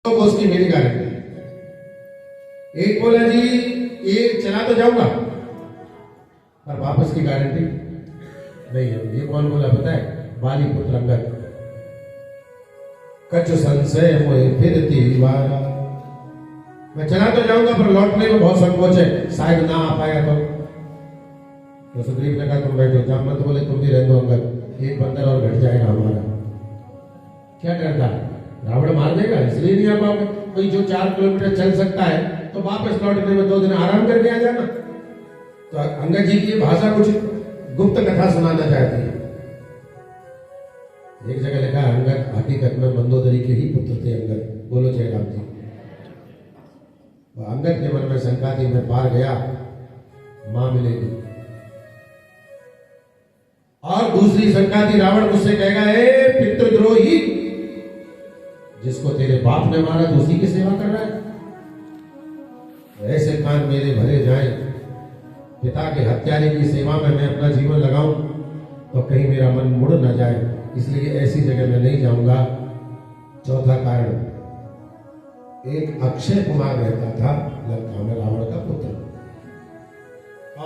तो उसकी मेरी गारंटी। एक बोला जी एक चला तो जाऊंगा पर वापस की गारंटी नहीं है। ये कौन बोला पता है? बाली पुत्र अंगद। कछ संशय मोए फिरती वारा, मैं चला तो जाऊंगा पर लौटने में बहुत संकोच है, शायद ना आ पाया तो सुग्रीव ने कहा तुम बैठो, जामवंत बोले तुम भी रह दो अंगद, एक बंदर और घट जाएगा हमारा। क्या डरता? रावण मार देगा इसलिए नहीं आ पाओगे। कोई जो 4 किलोमीटर चल सकता है तो वापस लौटने में 2 दिन आराम करके आ जाना। तो अंगद जी की भाषा कुछ गुप्त कथा सुनाना चाहती है। एक जगह लिखा अंगद हकीकत में मंदोदरी के ही पुत्र थे अंगद। बोलो जय राम जी। अंगद के मन में शंका थी, मैं पार गया मां मिलेगी, और दूसरी शंका थी रावण मुझसे कहेगा ए पितृद्रोही, जिसको तेरे बाप ने मारा तो उसी की सेवा कर रहा है। ऐसे कान मेरे भरे जाएं, पिता के हत्यारे की सेवा में मैं अपना जीवन लगाऊं तो कहीं मेरा मन मुड़ न जाए, इसलिए ऐसी जगह में नहीं जाऊंगा। चौथा कारण, एक अक्षय कुमार रहता था लंका में, रावण का पुत्र,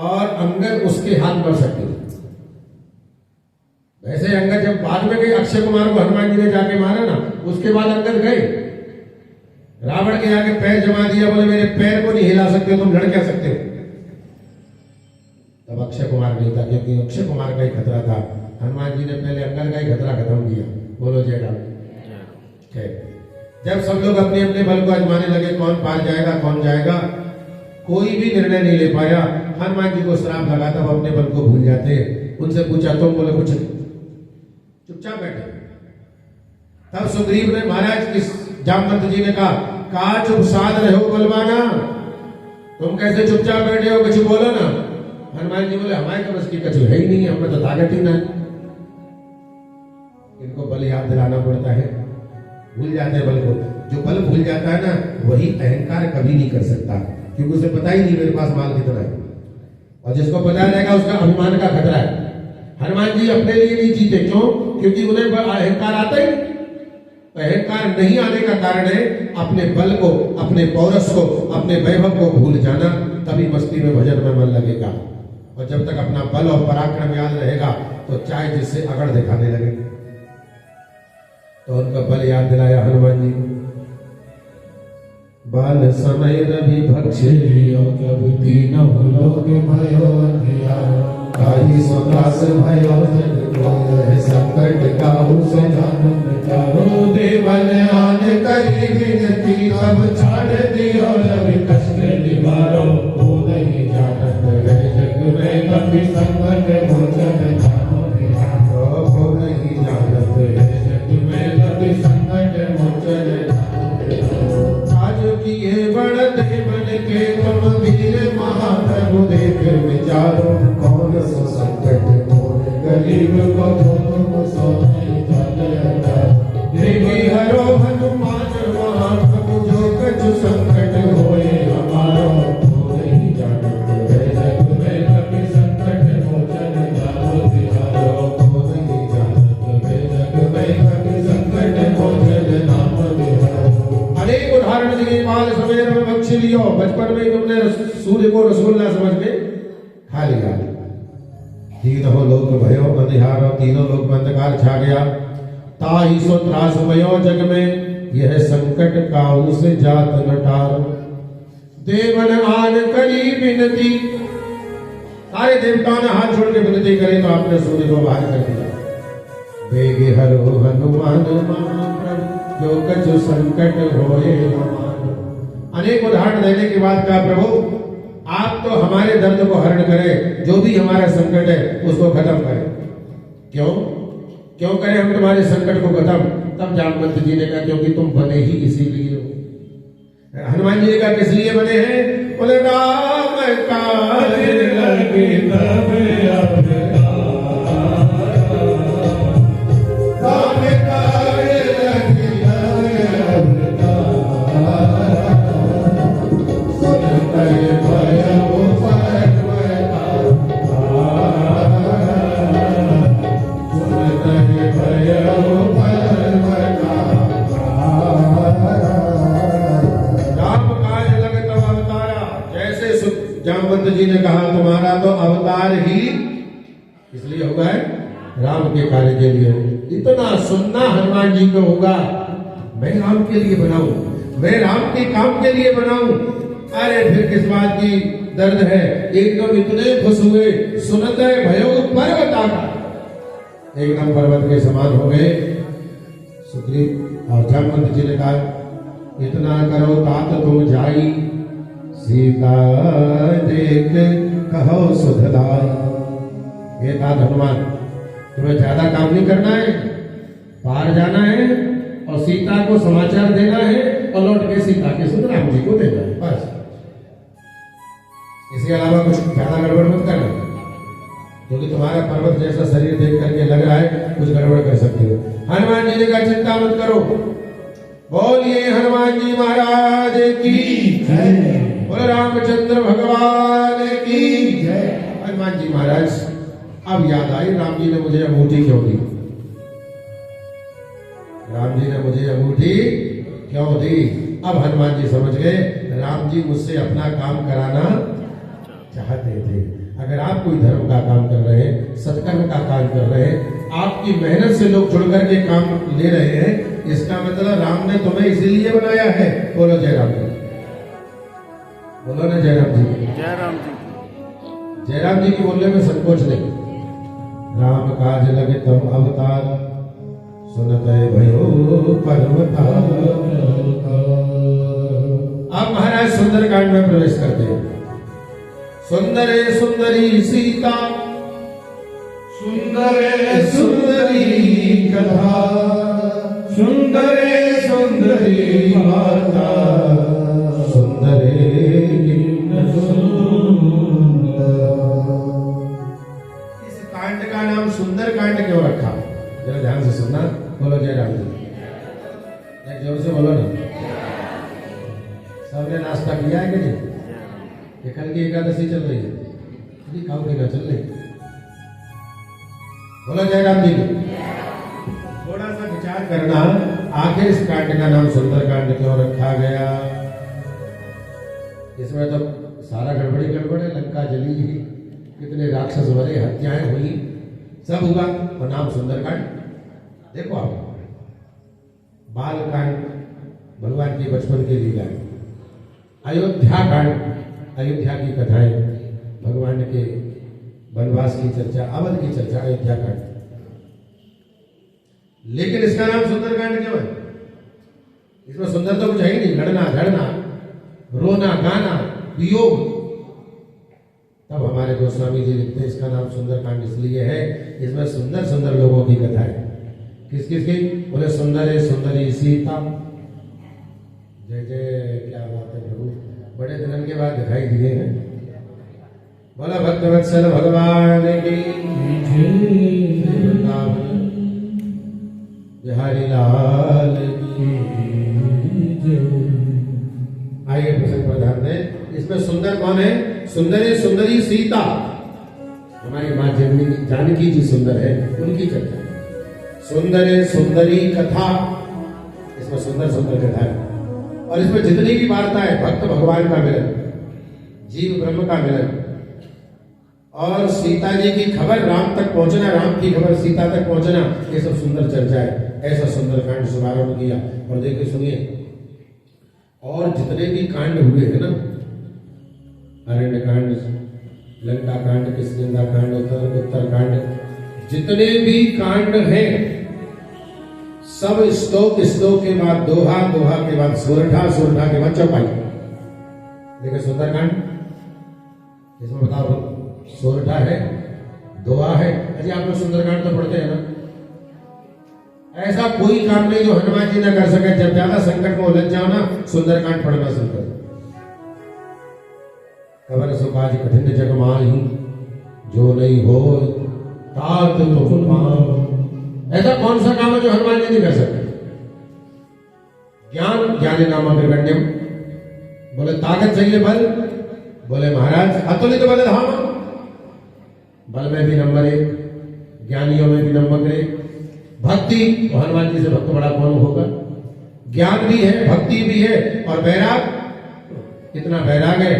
और अंगद उसके हाथ मर सकते थे। वैसे अंगद जब बाद में गए, अक्षय कुमार को हनुमान जी ने जाके मारा ना, उसके बाद अंगद गए, रावण के आगे पैर जमा दिया, बोले मेरे पैर को नहीं हिला सकते, तुम लड़ क्या सकते हो। तब अक्षय कुमार नहीं था, क्योंकि अक्षय कुमार का ही खतरा था। हनुमान जी ने पहले अंगद का ही खतरा खत्म किया। बोलो जय राम। जब सब लोग अपने अपने बल को आजमाने लगे, कौन पार जाएगा कौन जाएगा, कोई भी निर्णय नहीं ले पाया। हनुमान जी को श्राप लगा, तब अपने बल को भूल जाते। उनसे पूछा तुम, बोले कुछ नहीं, चुपचाप बैठे। तब सुग्रीव ने महाराज इस जामवंत जी ने कहा चुप साध रहे हो बलवाना, तुम कैसे चुपचाप बैठे हो, कुछ बोलो ना। हनुमान जी बोले हमारे तो बस की कछु है ही नहीं, हमें तो ताकत ही नहीं। इनको बल याद दिलाना पड़ता है, भूल जाते हैं बल को। जो बल भूल जाता है ना, वही अहंकार कभी नहीं कर सकता, क्योंकि उसे पता ही नहीं मेरे पास माल कितना है। और जिसको पता रहेगा उसका अभिमान का खतरा है। हनुमान जी अपने लिए नहीं जीते, क्यों? क्योंकि उन्हें अहंकार आता ही नहीं। अहंकार नहीं आने का कारण है अपने बल को, अपने पौरस को, अपने वैभव को भूल जाना। तभी मस्ती में भजन में मन लगेगा। और जब तक अपना बल और पराक्रम याद रहेगा तो चाहे जिससे अगड़ दिखाने लगे। तो उनका बल याद दिलाया हनुमान जी। बाल समय रवि भक्षे कब तीनों लोक भयो अंधियारो, काहि स्वकास भयो जग कोय, संकट काहू से जान बचारो। देवन आन करी विनती, सब छाड़ दियो रवि कष्ट निवारो। हो नहीं जानत रह जग में, कभी संकट मोचन जानो निहारो। हो नहीं जानत रह जग में, कभी संकट मोचन किए बड़ देवन के, तुम वीर महाप्रभु देख विचारो। कौन सो संकट मोर गरीब को, तुम सो नहीं जाने। देवी हरो हनुमान महाप्रभु, जो कछु संकट होए हमारो। हो नहीं जानत रह जग में, कभी संकट मोचन जानो तिहारो। हो नहीं जानत रह जग में, कभी संकट मोचन नाम तिहारो। अनेक उदाहरण दिए, बाल सवेर में बख्श लियो। बचपन में तुमने सूर्य को रसगुल्ला समझ के खा लिया। तीनों लोक भयो अंधियारो, तीनों लोक में अंधकार छा गया। ताहि सो त्रास भयो जग में, यह संकट काहू से जात न टारो। देवन आन करी विनती, सारे देवताओं ने हाथ जोड़ के विनती करे तो आपने सूर्य को बाहर कर दिया। बेगे हरो हनुमान महाप्रभु, जो कछु संकट होए हमारो। अनेक उदाहरण देने के बाद कहा प्रभु आप तो हमारे दर्द को हरण करें, जो भी हमारा संकट है उसको खत्म करें। क्यों करें हम तुम्हारे संकट को खत्म? तब जामवंत जी ने कहा क्योंकि तुम बने ही इसीलिए हो। हनुमान जी ने कहा किस लिए बने हैं? बोले राम काज लगे तब जामवंत जी ने कहा तुम्हारा तो अवतार ही इसलिए होगा है राम के कार्य के लिए। इतना सुनना हनुमान जी को होगा, मैं राम के लिए बनाऊं, मैं राम के काम के लिए बनाऊं। अरे फिर किस बात की दर्द है, एकदम इतने खुश हुए, सुनते भयो पर्वता का, एकदम पर्वत के समान हो गए। सुग्रीव और जामवंत जी ने कहा इतना करो तात तुम जाई, सीता देख कहो सुधलाई। ये तात हनुमान, तुम्हें ज्यादा काम नहीं करना है, पार जाना है और सीता को समाचार देना है और लौट के सीता के सुध राम जी को देना है, बस। इसके अलावा कुछ ज्यादा गड़बड़ मत करना, क्योंकि तुम्हारा पर्वत जैसा शरीर देख करके लग रहा है कुछ गड़बड़ कर सकते हो। हनुमान जी ने कहा चिंता मत करो, बोलिए हनुमान जी महाराज की जय, बोले रामचंद्र भगवान की जय। हनुमान जी महाराज अब याद आई, राम जी ने मुझे अंगूठी क्यों दी, राम जी ने मुझे अंगूठी क्यों दी। अब हनुमान जी समझ गए राम जी मुझसे अपना काम कराना चाहते थे। अगर आप कोई धर्म का काम कर रहे हैं, सत्कर्म का काम कर रहे हैं, आपकी मेहनत से लोग जुड़ करके काम ले रहे हैं, इसका मतलब राम ने तुम्हें इसीलिए बनाया है। बोलो जय राम जी, बोलो ना जय राम जी, जय राम जी। जय राम जी की बोलने में संकोच नहीं। राम काज लगे तब अवतार, सुनत भयो पर्वतार। अब महाराज सुंदरकांड में प्रवेश करते हैं। सुंदरे सुंदरी सीता, सुंदरे सुंदरी कथा, सुंदरे सुंदरी माता, सुंदरे इस कांड का नाम सुंदर कांड क्यों रखा, जरा ध्यान से सुनना। बोलो जय राम जी, एक जोर से बोलो ना। सबने नाश्ता किया है कि नहीं? ये कल की एकादशी चल रही है, खाओगे ना, चल रही। बोलो जय राम जी। थोड़ा सा विचार करना, आखिर इस कांड का नाम सुंदर कांड क्यों रखा गया। इसमें तो सारा गड़बड़ी गड़बड़ है, लंका जली, कितने राक्षस मरे, हत्याएं हुई, सब हुआ और नाम सुंदर कांड। देखो आप, बाल कांड भगवान की बचपन की लीला, अयोध्या कांड अयोध्या की कथाएं, भगवान के वनवास की चर्चा, अवध की चर्चा, अयोध्या कांड। लेकिन इसका नाम सुंदरकांड क्यों है? इसमें सुंदर तो कुछ है ही नहीं, लड़ना झड़ना, रोना गाना, वियोग। तब हमारे गोस्वामी जी लिखते हैं इसका नाम सुंदरकांड इसलिए है, इसमें सुंदर सुंदर लोगों की कथा है। किस किस की? बोले सुंदर सुंदरी सीता। जय जय, क्या बात है प्रभु, बड़े दिनों के बाद दिखाई दिए हैं। बोला भक्तवत्सल भगवान की बिहारी लाल की। आइए प्रसंग पर ध्यान दें। इसमें सुंदर कौन है? सुंदर सुंदरी सीता, हमारी माँ जानकी जी सुंदर है, उनकी चर्चा। सुंदर सुंदरी कथा, इसमें सुंदर सुंदर कथा है। और इसमें जितनी भी वार्ता है, भक्त भगवान का मिलन, जीव ब्रह्म का मिलन, और सीता जी की खबर राम तक पहुंचना, राम की खबर सीता तक पहुंचना, ये सब सुंदर चर्चा है। ऐसा सुंदरकांड शुभारंभ किया। और देखिए सुनिए, और जितने भी कांड हुए हैं ना, अरण्य कांड, लंका कांड, किष्किंधा कांड, उत्तरकांड, जितने भी कांड हैं, सब स्तोक, स्तोक के बाद दोहा, दोहा के बाद सोरठा, सोरठा के बाद चौपाई। देखिए सुंदरकांड, इसमें बताओ, सोरठा है, दोहा है। अजी आप लोग सुंदरकांड तो पढ़ते हैं ना? ऐसा कोई काम नहीं जो हनुमान जी न कर सके। जब ज्यादा संकट में उलझ जाओ ना, सुंदरकांड पढ़ना शुरू करो। कबर सुकाज कठिन जग माही, जो नहीं हो तात तो पाओ। ऐसा कौन सा काम है जो हनुमान जी नहीं कर सकते? ज्ञान ज्ञानी नाम अग्रगण्यम। बोले ताकत चाहिए, बल, बोले महाराज अतुलित बल धाम। बल में भी नंबर 1, ज्ञानियों में भी नंबर 1। भक्ति, तो हनुमान जी से भक्त बड़ा कौन होगा? ज्ञान भी है, भक्ति भी है, और बैराग, कितना बैराग है।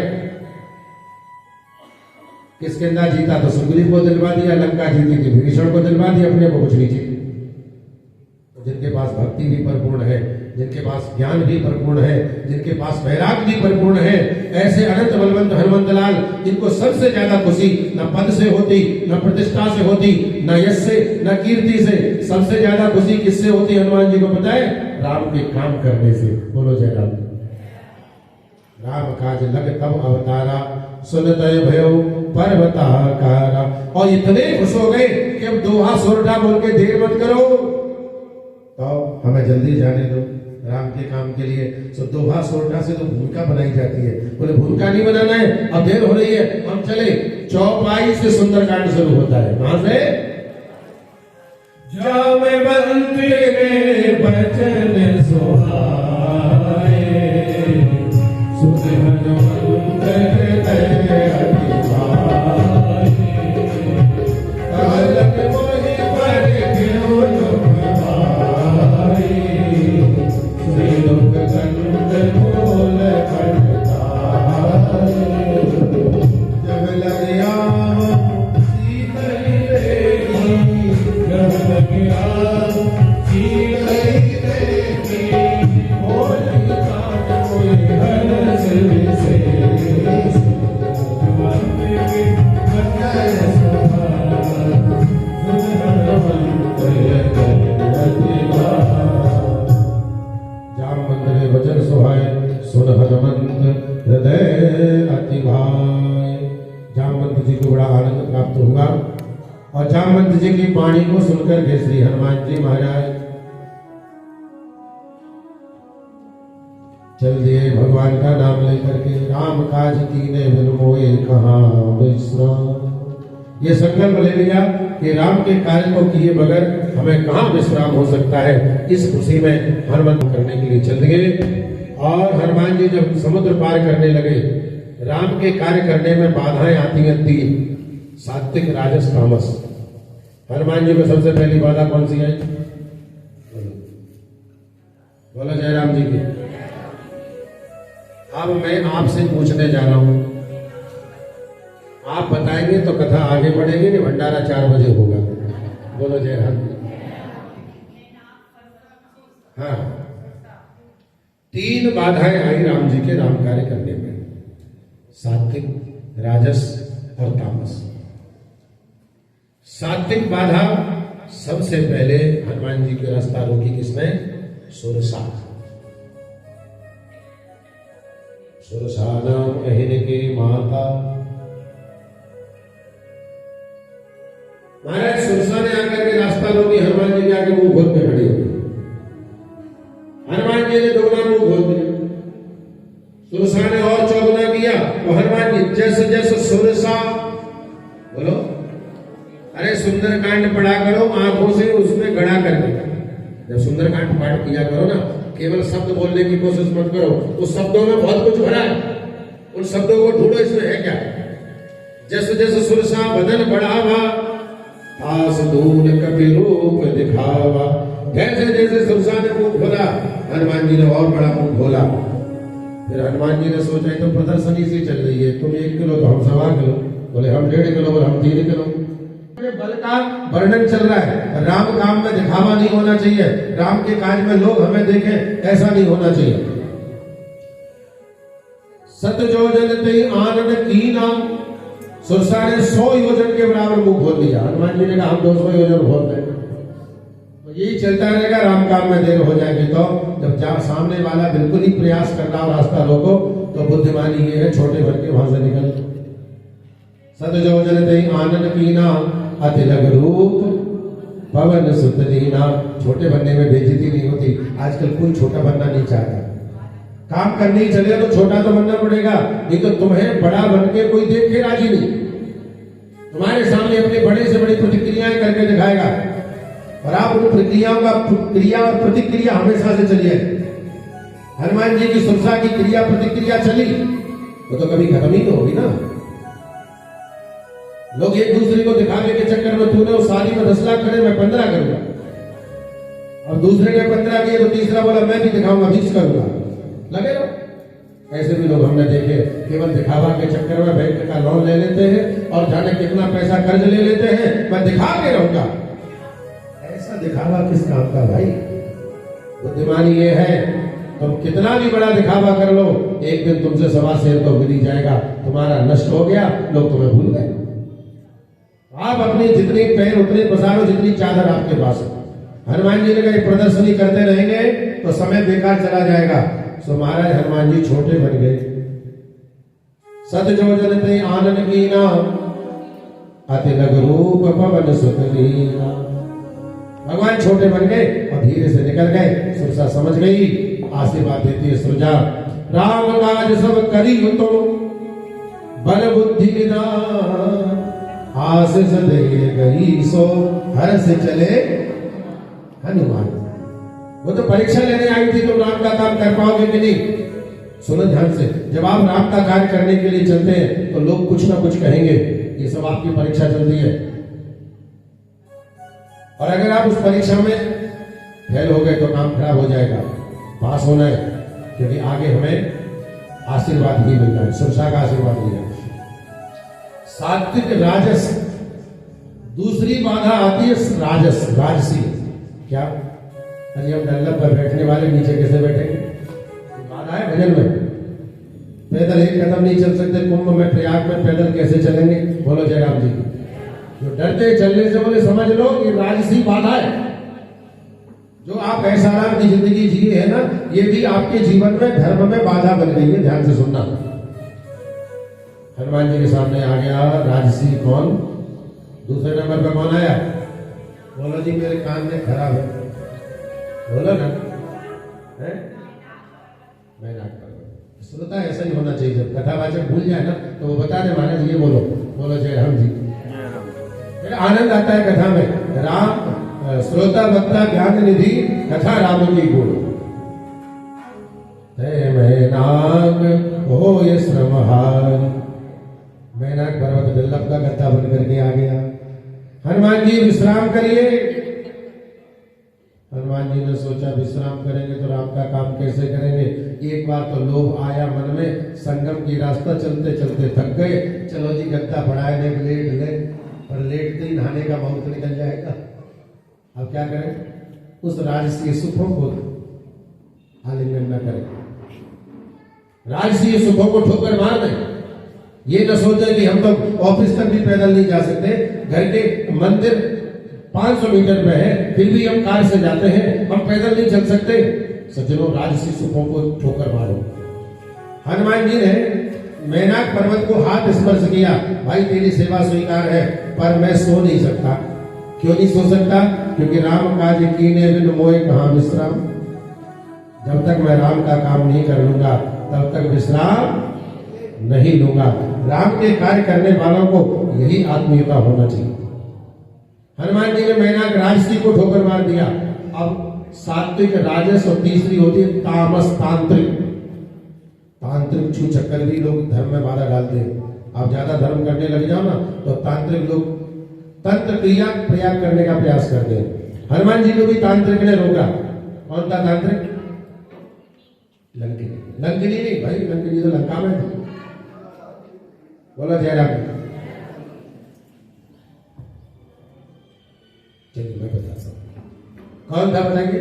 किष्किंधा जीता तो सुग्रीव को दिलवा दिया, लंका जीती थी विभीषण को दिलवा दिया, अपने को कुछ नहीं चाहिए। तो जिनके पास भक्ति भी परिपूर्ण है, जिनके पास ज्ञान भी परिपूर्ण है, जिनके पास वैराग भी परिपूर्ण है, ऐसे अनंत बलवंत हनुमंत लाल, जिनको सबसे ज्यादा खुशी न पद से होती, न प्रतिष्ठा से होती, न यश से, न कीर्ति से, सबसे ज्यादा खुशी किससे होती हनुमान जी को पता है? राम के काम करने से। बोलो जय राम। राम काज लग तब अवतारा, सुनतय भयो पर्वताकारा। और इतने खुश हो गए कि अब दोहा सोरठा बोल के देर मत करो, तो हमें जल्दी जाने दो राम के काम के लिए। सो दोहा सोरठा से तो भूमिका बनाई जाती है, बोले भूमिका नहीं बनाना है, अब देर हो रही है, हम चले। चौपाई से सुंदरकांड शुरू होता है। कहां से? जामवंत के बचन सुहाए, सुन हनुमंत हृदय अतिभाए, कहलन मोहि पर गिरो तुम भाई, श्री लोक कंठ मूल खटकाए, जब लग आव सीतहि देखी, जब लग आव सीतहि देखी, होली काज कोई हरस विशेष, जामवंत ने वचन सुहाए, सुन हनुमंत हृदय अति भाए। जामवंत जी को बड़ा आनंद प्राप्त हुआ और जामवंत जी की वाणी को सुनकर के श्री हनुमान जी महाराज चल दिए भगवान का नाम लेकर के। राम काज कीने बिनु मोए कहाँ विश्राम। ये संकल्प ले लिया कि राम के कार्य को किए बगैर हमें कहाँ विश्राम हो सकता है। इस खुशी में हनुमान करने के लिए चल दिए। और हनुमान जी जब समुद्र पार करने लगे, राम के कार्य करने में बाधाएं आती हैं तीन, सात्विक राजस तामस। हनुमान जी को सबसे पहली बाधा कौन सी है? बोलो जय राम जी की। अब मैं आपसे पूछने जा रहा हूं, आप बताएंगे तो कथा आगे बढ़ेगी, नहीं भंडारा 4 बजे होगा। बोलो जय राम। हाँ, 3 बाधाएं आई राम जी के राम कार्य करने में, सात्विक, राजस और तामस। सात्विक बाधा सबसे पहले हनुमान जी के रास्ता रोकी किसने? सुरसा। सुरसा नाम अहिन की माता। महाराज सुरसा ने आकर के रास्ता रोकी, हनुमान जी के आगे मुंह खोल के खड़ी हो गई। हनुमान जी ने दोगुना मुंह खोल दिया, सुरसा ने और चौगुना किया। तो हनुमान जी जैसे जैसे सुरसा, बोलो, अरे सुंदरकांड पढ़ा करो आंखों से, उसमें गड़ा करके। जब सुंदरकांड पाठ किया करो ना, केवल शब्द बोलने की कोशिश मत करो, उस शब्दों में बहुत कुछ भरा है, उन शब्दों को ढूंढो, इसमें है क्या। जैसे जैसे सुरसा बदन बढ़ावा, आस दूर कपि रूप दिखावा। जैसे जैसे सुरसा ने मुंह खोला, हनुमान जी ने और बड़ा मुंह खोला। फिर हनुमान जी ने सोचा तो प्रदर्शनी सी चल रही है, तुम 1 किलो तो हम 1.25 किलो, बोले हम 1.5 किलो, बोले हम 3 किलो। बल का वर्णन चल रहा है। राम काम में दिखावा नहीं होना चाहिए, राम के काज में लोग हमें देखें, ऐसा नहीं होना चाहिए। सत योजन ते आनंद कीना। सुरसा ने 100 योजन के बराबर मुंह खोल दिया। हनुमान जी ने कहा हम 200 योजन खोल दें। तो यही चलता रहेगा, राम काम में देर हो जाएगी। तो जब सामने वाला बिल्कुल ही प्रयास कर रहा हो रास्ता रोको, तो बुद्धिमानी ये है, छोटे भर के वहां से निकल। सत योजन ते आनंद कीना, अति लघु रूप पवन सुत दीना। छोटे बनने में बेइज्जती नहीं होती। आजकल कोई छोटा बनना नहीं चाहता। काम करने ही चले तो छोटा तो बनना पड़ेगा, नहीं तो तुम्हें बड़ा बन के कोई देख के राजी नहीं। तुम्हारे सामने अपने बड़े से बड़ी प्रतिक्रियाएं करके दिखाएगा, और आप उन प्रक्रियाओं का क्रिया और प्रतिक्रिया हमेशा से चली है। हनुमान जी की सुरसा की क्रिया प्रतिक्रिया चली, वो तो कभी खत्म ही तो होगी ना। लोग एक दूसरे को दिखाने के चक्कर में, तूने उस शादी में 10 लाख करे, मैं 15 करूंगा, और दूसरे ने 15 किए तो तीसरा बोला मैं भी दिखाऊंगा 20 करूंगा। लगे रहो। ऐसे भी लोग हमने देखे, केवल दिखावा के चक्कर में बैंक का लोन ले लेते हैं और जाने कितना पैसा कर्ज ले लेते हैं, मैं दिखा के रहूंगा। ऐसा दिखावा किस काम का भाई? बुद्धिमानी ये है, तुम कितना भी बड़ा दिखावा कर लो, एक दिन तुमसे सवा शेर तो मिल ही जाएगा, तुम्हारा नष्ट हो गया, लोग तुम्हें भूल गए। आप अपनी जितनी पैर उतनी पसारो जितनी चादर आपके पास है। हनुमान जी ने कहा प्रदर्शनी करते रहेंगे तो समय बेकार चला जाएगा। सो महाराज हनुमान जी छोटे बन गए। सत जो जनते आनंद कीना, अति लघु रूप पवन सुत लीना। भगवान छोटे बन गए और धीरे से निकल गए। सुरसा समझ गई, आशीर्वाद देती है सुरजा, राम काज सब करी तो बल बुद्धि निदान, आशीष दे गई सो हर से चले हनुमान। वो तो परीक्षा लेने आई थी, तुम राम का काम कर पाओगे कि नहीं? सुनो ध्यान से, जब आप राम का कार्य करने के लिए चलते हैं तो लोग कुछ ना कुछ कहेंगे, ये सब आपकी परीक्षा चलती है। और अगर आप उस परीक्षा में फेल हो गए तो काम खराब हो जाएगा। पास होना है, क्योंकि आगे हमें आशीर्वाद ही मिलना है, सुरक्षा का आशीर्वाद मिलना है। सात्विक राजस, दूसरी बाधा आती है राजस, राजसी। क्या? अरे हम डल्लब पर बैठने वाले नीचे कैसे बैठेंगे? बाधा है भजन में। पैदल एक कदम नहीं चल सकते, कुंभ में प्रयाग में पैदल कैसे चलेंगे? बोलो जय राम जी। जो डरते चलने से बोले समझ लो ये राजसी बाधा है। जो आप ऐसा राम की जिंदगी जी है ना, ये भी आपके जीवन में धर्म में बाधा बन गई है। ध्यान से सुनना। हनुमान जी के सामने आ गया राजसी कौन? दूसरे नंबर पर कौन आया? बोलो जी मेरे कान में खराब है, बोलो ना है? मैं नाक पर श्रोता ऐसा ही होना चाहिए। जब कथावाचक भूल जाए ना तो वो बता दे महाराज ये बोलो, बोलो जय राम जी। फिर आनंद आता है कथा में। राम श्रोता वक्ता ज्ञान निधि, कथा राम की गुण। मैनाक हो ये श्रमहार, मैनाक पर्वत दुर्लभ का गद्दा बन करके आ गया। हनुमान जी विश्राम करिए। हनुमान जी ने सोचा विश्राम करेंगे तो राम का काम कैसे करेंगे? एक बार तो लोभ आया मन में, संगम की रास्ता चलते चलते थक गए। चलो जी गद्दा बढ़ाए दे, लेट ले, पर लेटते ही नहाने का बहुत निकल जाएगा। अब क्या करें? उस राजसी सुखों को आलिंगन न करें, राजसी सुखों को ठोकर मार दें। ये न सोचे कि हम तो ऑफिस तक भी पैदल नहीं जा सकते, घर के मंदिर 500 मीटर पे है, फिर भी हम कार से जाते हैं, हम पैदल नहीं चल सकते। सज्जनों, राजसी सुखों को ठोकर मारो। हनुमान जी ने मैनाक पर्वत को हाथ स्पर्श किया, भाई तेरी सेवा स्वीकार है, पर मैं सो नहीं सकता। क्यों नहीं सो सकता? क्योंकि राम काज कीने बिन मोए कहां विश्राम। जब तक मैं राम का काम नहीं कर लूंगा तब तक विश्राम नहीं लूंगा। राम के कार्य करने वालों को यही आत्मीयता होना चाहिए। हनुमान जी ने मैनाक राजसी को ठोकर मार दिया। अब सात्विक, राजस और तीसरी होती है तामस, तांत्रिक। तांत्रिक छू चक्कर भी लोग धर्म में बाधा डालते हैं। आप ज्यादा धर्म करने लग जाओ ना तो तांत्रिक लोग तंत्र क्रिया प्रयाग करने का प्रयास करते हैं। हनुमान जी को भी तांत्रिक ने रोका। कौन था तांत्रिक? लंकिनी। लंकिनी नहीं भाई, लंकिनी तो लंका में थी। बोला जय राम। चलिए मैं बताता हूं कौन था, बताएंगे?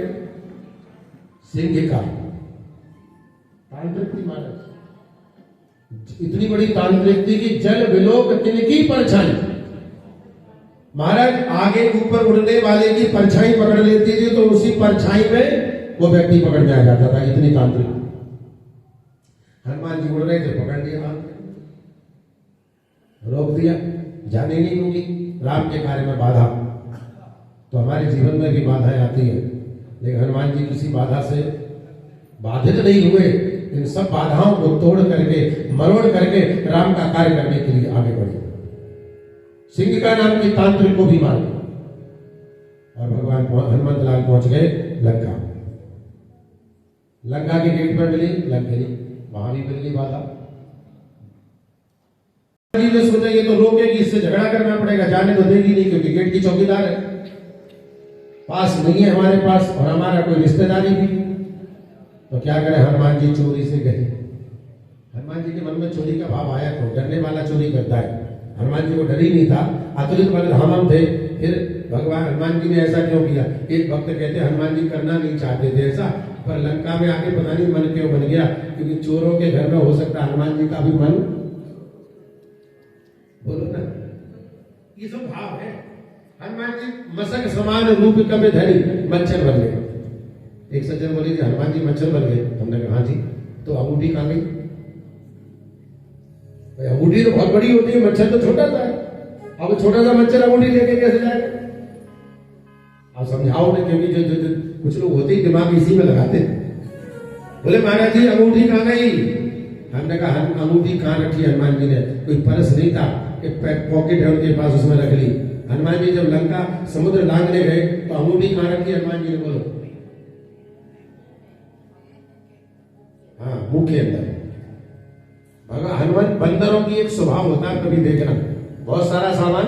सिंह का तांत्रिक थी महाराज। इतनी बड़ी तांत्रिक थी कि जल विलोक तिनकी परछाई। महाराज आगे ऊपर उड़ने वाले की परछाई पकड़ लेती थी तो उसी परछाई में वो व्यक्ति पकड़ में आ जाता था। इतनी तांत्रिक। हनुमान जी उड़ रहे थे, पकड़ लिया हाथ में, रोक दिया, जाने नहीं दूंगी। राम के कार्य में बाधा। तो हमारे जीवन में भी बाधाएं आती है, लेकिन हनुमान जी किसी बाधा से बाधित नहीं हुए। इन सब बाधाओं को तोड़ करके, मरोड़ करके राम का कार्य करने के लिए आगे बढ़े। सिंह का नाम की तांत्रिक को भी मार और भगवान हनुमंत लाल पहुंच गए लंका। लंका के गेट पर मिली लंकिनी, वहां भी मिल गई बाधा। जी ने सोचा ये तो रोकेगी, इससे झगड़ा करना पड़ेगा, जाने तो देगी नहीं क्योंकि गेट की चौकीदार है, पास नहीं है हमारे पास, और हमारा कोई रिश्तेदारी भी। तो क्या करें? हनुमान जी चोरी से गए हनुमान जी के मन में चोरी का भाव आया तो डरने वाला चोरी करता है। हनुमान जी को डर ही नहीं था, अतुलित बलधामम थे। फिर भगवान हनुमान जी ने ऐसा क्यों किया? एक भक्त कहते हनुमान जी करना नहीं चाहते थे ऐसा, पर लंका में आके पता नहीं मन क्यों बन गया, क्योंकि चोरों के घर में हो सकता है हनुमान जी का भी मन, बोलो ना, ये सब भाव है। हनुमान जी मसक समान रूप कब धरी मच्छर बन गए। एक सज्जन बोली थी हनुमान जी मच्छर बन गए। हमने कहा हाँ जी, तो अंगूठी कहां गई? अंगूठी तो बहुत बड़ी होती है, मच्छर तो छोटा सा है। अब छोटा सा मच्छर अंगूठी लेके कैसे जाएगा? आप समझाओ ना, क्योंकि जो कुछ लोग होते ही दिमाग इसी में लगाते हैं। बोले महाराज जी अंगूठी कहां गई? हमने कहा अंगूठी कहां रखी हनुमान जी ने? कोई पर्स नहीं था, एक पॉकेट है उनके पास, उसमें रख ली। हनुमान जी जब लंका समुद्र लांघने गए तो अंगूठी कहां रखी हनुमान जी ने? बोलो। हाँ, मुंह के अंदर। भगवान हनुमान बंदरों की एक स्वभाव होता है, कभी देखना, बहुत सारा सामान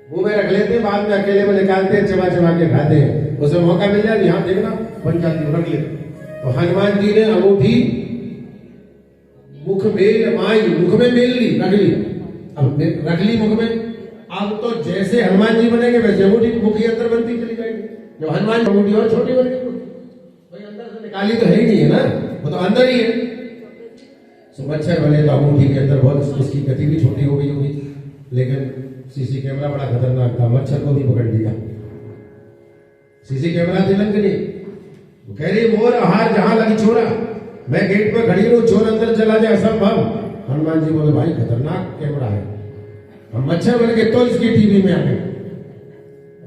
मुंह में रख लेते, बाद में अकेले में निकालते हैं, चबा चबा के खाते हैं। उसे मौका मिल जाए यहां देखना बन जाती, रख ले। तो हनुमान जी ने अंगूठी मुख में माई, मुख में मेल ली, रख ली। अब रख ली मुख में, अब तो जैसे हनुमान जी बनेंगे वैसे अंगूठी मुख के अंदर बनती चली जाएगी। जब हनुमान अंगूठी और छोटी बनेगी, भाई अंदर से निकाली तो है ही नहीं है ना, वो तो अंदर ही है। तो मच्छर बने तो अंगूठी के अंदर, बहुत उसकी गति भी छोटी हो गई होगी, लेकिन सीसी कैमरा बड़ा खतरनाक था, मच्छर को भी पकड़ लिया। सीसी कैमरा तिलंक ने कह रही मोर आहार जहां लगी छोरा, मैं गेट पे खड़ी हूं, चोर अंदर चला जाए असंभव। हनुमान जी बोले भाई खतरनाक कैमरा है, हम मच्छर बन के तो इसकी टीवी में आ गए,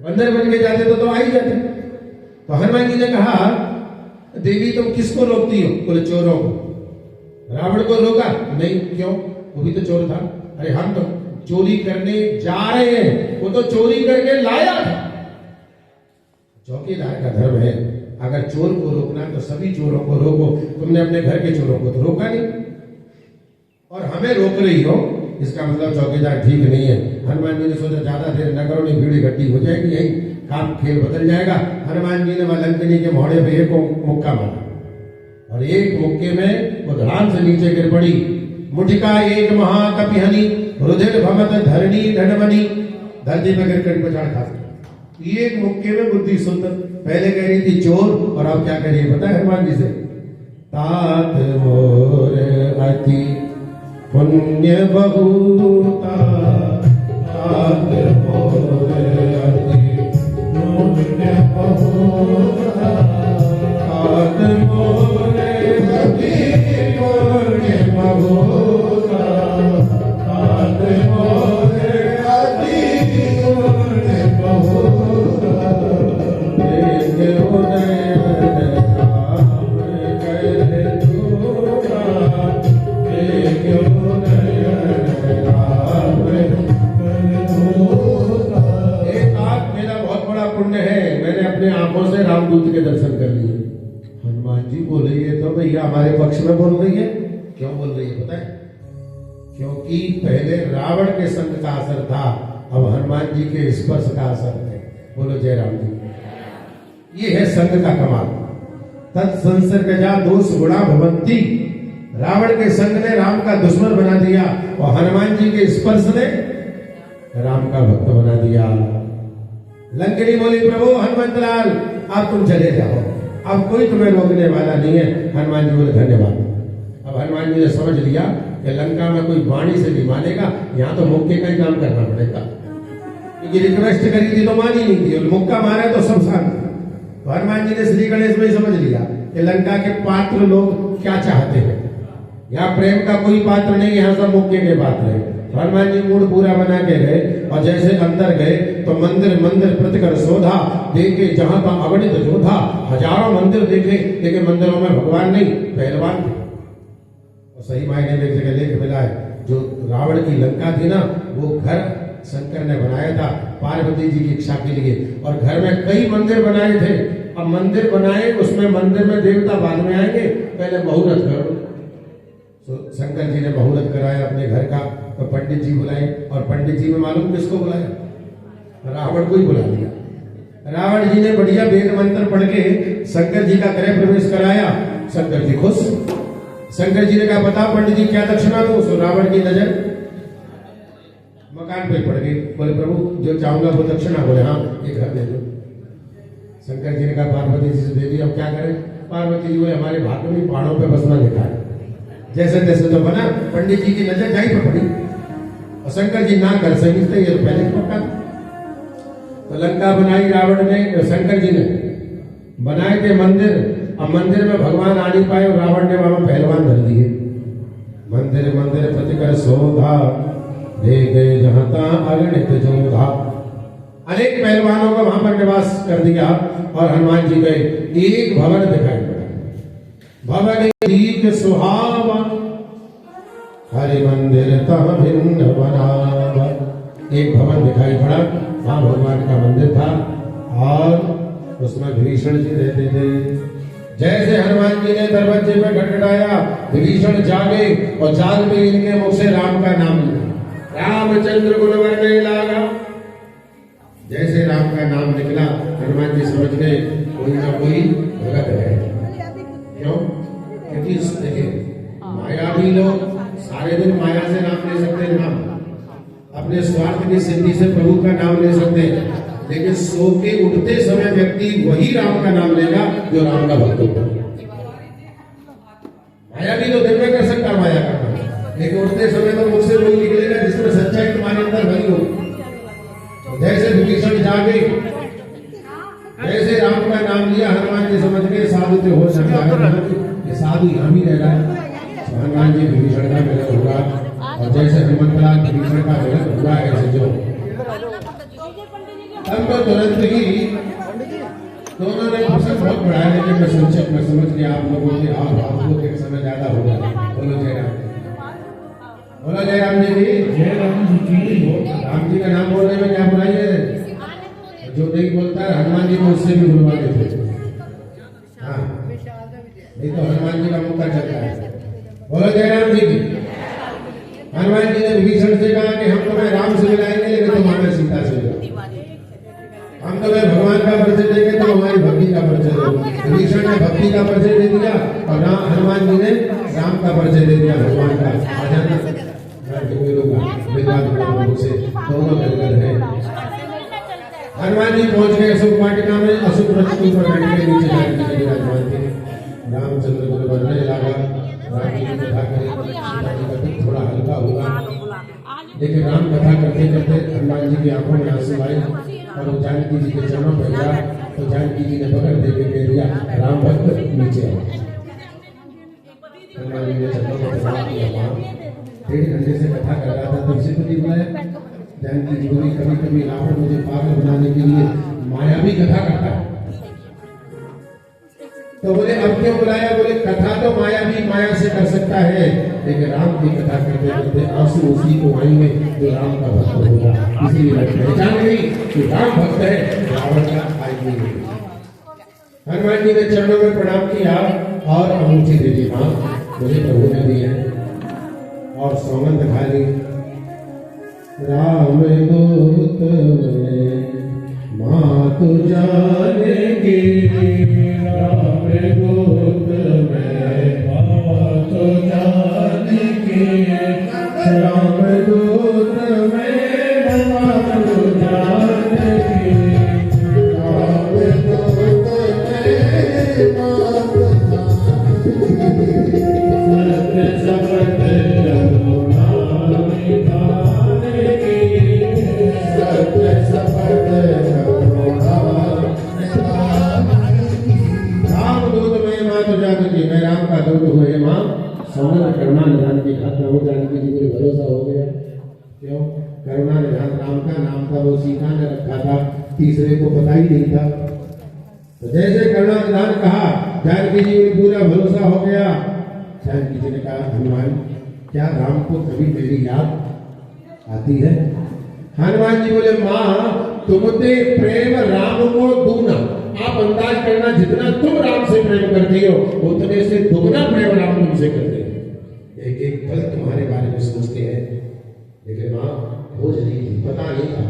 बंदर बन के जाते तो आ ही जाते। तो हनुमान जी ने कहा देवी तुम किसको रोकती हो? बोले चोरों को। रावण को रोका नहीं, क्यों? वो भी तो चोर था। अरे हम तो चोरी करने जा रहे हैं, वो तो चोरी करके लाया था। चौकीदार का धर्म है, अगर चोर को रोकना तो सभी चोरों को रोको। तुमने अपने घर के चोरों को तो रोका नहीं और हमें रोक रही हो, इसका मतलब चौकीदार ठीक नहीं है। हनुमान जी ने सोचा ज्यादा देर न करो, नहीं भीड़ इकट्ठी हो जाएगी, यही काम खेल बदल जाएगा। हनुमान जी ने लंकनी के मोहड़े पे एक मुक्का मारा और एक मुक्के में वो धड़ाम से नीचे गिर पड़ी। मुठिका एक महाकपिहनी रुधिर भमत धरणी ढनमनी, धरती पे गिर कर पछाड़ खा। एक मुक्के में बुद्धि सुंदर, पहले कह रही थी चोर और अब क्या कह रही है पता है हनुमान जी से? तात मोर अति पुण्य बहुता, तात मोर अति पुण्य बहुता, तात मोर अति पुण्य बहुता, तात मोर अति पुण्य बहुता, देख उदय राम कर दूरा, देख उदय राम कर दूरा। एक आंख मेरा बहुत बड़ा पुण्य है, मैंने अपने आंखों से रामदूत के दर्शन कर लिए। हनुमान जी बोले ये तो भैया हमारे पक्ष में बोल रही है। क्यों बोल रही है पता है? क्योंकि पहले रावण के संग का असर था, अब हनुमान जी के स्पर्श का असर है। बोलो जय राम जी। ये है संग का कमाल। तत्संसर्गजा दोष गुणा भवंती, रावण के संग ने राम का दुश्मन बना दिया और हनुमान जी के स्पर्श ने राम का भक्त बना दिया। लंकनी बोली प्रभु हनुमंतलाल अब तुम चले जाओ, अब कोई तुम्हें रोकने वाला नहीं है। हनुमान जी बोले धन्यवाद। अब हनुमान जी ने समझ लिया कि लंका में कोई वाणी से भी मानेगा, यहाँ तो मुक्के का ही काम करना पड़ेगा। क्योंकि रिक्वेस्ट करी थी तो मानी नहीं थी और मुक्का मारा तो सब शांत। तो हनुमान जी ने श्री गणेश में समझ लिया कि लंका के पात्र लोग क्या चाहते हैं। यहाँ प्रेम का कोई पात्र नहीं, यहाँ सब मुक्के के पात्र है। हनुमान जी मूड पूरा बना के गए और जैसे अंदर गए तो मंदिर मंदिर प्रतिकर शोधा, देखे जहां का अगणित जोधा। हजारों मंदिर देखे लेकिन मंदिरों में भगवान नहीं, पहलवान थे। और सही मायने में एक जगह लेख मिला है, जो रावण की लंका थी ना, वो घर शंकर ने बनाया था पार्वती जी की इच्छा के लिए, और घर में कई मंदिर बनाए थे। अब मंदिर बनाए, उसमें मंदिर में देवता बाद में आएंगे, पहले मुहूर्त करो। तो शंकर जी ने मुहूर्त कराया अपने घर का, तो पंडित जी बुलाए, और पंडित जी में मालूम किसको बुलाया? रावण को ही बुला लिया। रावण जी ने बढ़िया वेद मंत्र पढ़ के शंकर जी का गृह प्रवेश कराया। शंकर जी खुश, शंकर जी ने कहा बताओ पंडित जी क्या दक्षिणा दूं? सो रावण की नजर मकान पे पड़ गई। बोले प्रभु जो चाहूंगा वो दक्षिणा। बोले हाँ ये घर दे दो। शंकर जी ने कहा पार्वती जी से दे दी, अब क्या करें? पार्वती जी बोले हमारे भाग्य में पहाड़ों पे बसना लिखा है। जैसे तैसे तो बना, पंडित जी की नजर जाई पर पड़ी और शंकर जी ना कर सही थे, ये तो पहले ही पक्का। तो लंका बनाई रावण ने, शंकर जी ने बनाए थे मंदिर। अब मंदिर में भगवान आ नहीं पाए और रावण ने वहां पहलवान धर दिए। मंदिर मंदिर प्रतिकर शोधा ले गए जहां तहां अगणित जोधा। अनेक पहलवानों को वहां पर निवास कर दिया और हनुमान जी गए। एक भवन दिखाई पड़ा, भवन दीक सुहावा हरि मंदिर तह भिन्न बनावा। एक भवन दिखाई पड़ा, वहां भगवान का मंदिर था और उसमें विभीषण जी रहते थे। जैसे हनुमान जी ने दरवाजे में खटखटाया, विभीषण जागे और जाग में इनके मुख से राम का नाम लिया। रामचंद्र गुण वर्णे लागा। जैसे राम का नाम निकला, हनुमान जी समझ गए कोई ना कोई भगत है। क्यों? क्योंकि देखिए मायावी लोग सारे दिन माया से नाम ले सकते हैं, नाम अपने स्वार्थ की सिद्धि से प्रभु का नाम ले सकते हैं, लेकिन सो के उठते समय व्यक्ति वही राम का नाम लेगा जो राम का भक्त होगा। मायावी तो दिन में कर सकता माया का काम, लेकिन उठते समय तो मुझसे वही निकलेगा जिसमें सच्चाई तुम्हारे अंदर भरी हो। जैसे विभीषण जागे, जैसे राम का नाम लिया, हनुमान जी समझ गए साधु से हो सकता है साधु यहाँ भी रह रहा है। हनुमान जी विभीषण का मिलन हुआ और जैसे हनुमंतलाल विभीषण का मिलन हुआ ऐसे जो तब तो तुरंत ही दोनों ने प्रसंग बहुत बढ़ाया, लेकिन मैं संक्षेप में समझ गया आप लोगों के आप लोग एक समय ज्यादा हो गया। बोलो जयराम, बोलो जयराम जी की जयराम जी। राम जी का नाम बोलने में क्या बुराई है? जो नहीं बोलता है हनुमान जी को उससे भी बुलवा देते। हाँ नहीं तो हनुमान जी का मुक्का चलता है। बोलो जयराम जी की। हनुमान जी ने विभीषण से कहा कि हम तुम्हें राम से मिलाएंगे लेकिन तुम हमें सीता से मिलाओ। हम तुम्हें भगवान का परिचय देंगे तो हमारी भक्ति का परिचय दो। विभीषण ने भक्ति का परिचय दे दिया और हनुमान जी ने राम का परिचय दे दिया, भगवान का। आ जाना से दोनों गलगल है। हनुमान जी पहुंच गए अशोक वाटिका में। अशोक वृक्ष के ऊपर बैठ के नीचे जाने के विराजमान थे। रामचंद्र को बनने लगा, राम जी की कथा करी, सीता जी का दुख थोड़ा हल्का हुआ, लेकिन राम कथा करते करते हनुमान जी की आंखों में आंसू आए और वो जानकी जी के चरणों पर गया तो जानकी जी ने पकड़ दे के कह दिया राम भक्त नीचे आओ। हनुमान जी ने चरणों पर प्रणाम किया। 1.5 घंटे से कथा कर रहा था, तब से तो नहीं बुलाया। जानकी जी बोली कभी कभी रावण मुझे पागल बनाने के लिए मायावी कथा करता है। तो बोले अब क्यों बुलाया? बोले कथा तो मायावी माया से कर सकता है, लेकिन राम की कथा करते करते आंसू उसी को आएंगे जो राम का भक्त होगा। इसलिए पहचान गई कि राम भक्त है, रावण का आएंगे। हनुमान जी ने चरणों में प्रणाम किया और अंगूठी दे दी, मां मुझे प्रभु ने दी है, और सौगंध खा ली। राम दूत में माँ तू जानेगी, राम दूत में माँ तू जानेगी, राम दूत में माँ तू जानेगी, राम दूत में माँ तू जानेगी। सत्य शपथ मैं राम का दूत हुए मां सौगंध करुणा निधान की खातिर हो। जानकी जी को भरोसा हो गया। क्यों? करुणा निधान राम का नाम था, वो सीता ने रखा था, तीसरे को पता ही नहीं था। तो जैसे करुणा निधान कहा, जानकी जी को पूरा भरोसा हो गया। जानकी जी ने कहा हनुमान क्या राम को कभी मेरी याद आती है? हनुमान जी बोले मां तुमसे प्रेम राम को दूना। आप अंदाज करना जितना तुम राम से प्रेम करती हो उतने से दुगना प्रेम राम तुमसे करते हैं। एक एक पल तुम्हारे बारे में सोचते हैं, लेकिन मां खोज नहीं थी, पता नहीं था।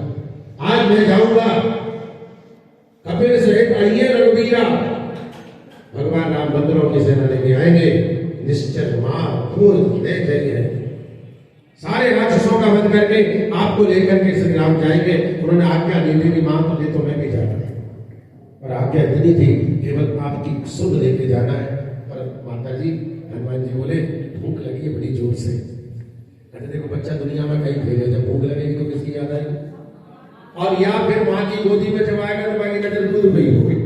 आज मैं जाऊंगा कपिल सहित आइए रघुवीरा, भगवान राम बंदरों की सेना लेके आएंगे, निश्चल मार पूर्ण जय है। सारे राक्षसों का वध करके आपको लेकर के श्री राम जाएंगे। उन्होंने आज्ञा दी थी मां तुझे तो मैं भी जाता है, और आज्ञा इतनी थी केवल आपकी सुध लेके जाना है। पर माता जी हनुमान जी बोले भूख लगी है बड़ी जोर से। कहते देखो बच्चा दुनिया में कहीं भेजे, जब भूख लगेगी तो किसकी याद आएगी, और या फिर माँ की गोदी में जब आएगा तो बाकी नजर दूध पे ही होगी,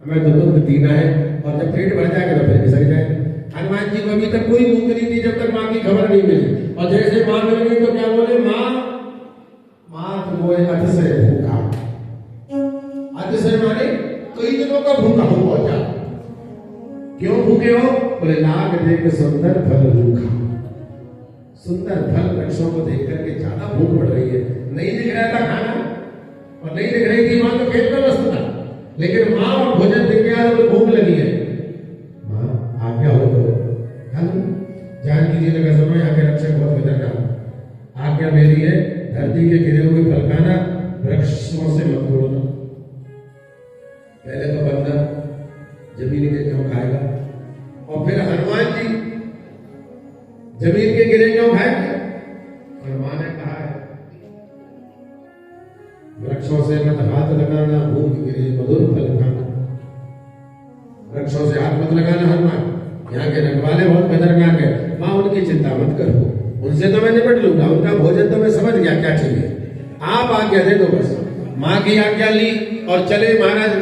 हमें तो दूध पीना है, और जब पेट भर जाएगा तो फिर सक जाएगा। हनुमान जी को अभी तक कोई भूख नहीं थी जब तक माँ की खबर नहीं मिली, और जैसे माँ मिल गई तो क्या बोले माँ तो बोले अतिशय भूखा। अतिशय माने कई दिनों का भूखा हो पहुंचा। क्यों भूखे हो? बोले नाग देख सुंदर फल भूखा। सुंदर फल वृक्षों को देख करके ज्यादा भूख बढ़ रही है। नहीं दिख रहा था खाना और नहीं दिख रही थी माँ तो खेत में मस्त था, लेकिन माँ और भोजन दिख गया तो भूख लगी है। माँ आज्ञा हो तो जानकी जी ने कहा सुनो यहाँ के रक्षक बहुत खतरनाक, आज्ञा मेरी है धरती के गिरे हुए फल खाना, वृक्षों से मत तोड़ना। पहले तो बंदा जमीन के क्यों खाएगा, और फिर हनुमान जी जमीन के गिरे क्यों खाएंगे? और मां ने कहा है वृक्षों से मत हाथ लगाना, भूख गिरे मधुर फल खाना। वृक्षों से हाथ मत लगाना हनुमान, यहाँ के रखवाले बहुत खतरनाक है। मां उनकी चिंता मत करो, उनसे तो मैं निपट लूंगा, उनका भोजन तो मैं समझ गया क्या चाहिए, आप आज्ञा दे दो बस। मां की आज्ञा ली और चले महाराज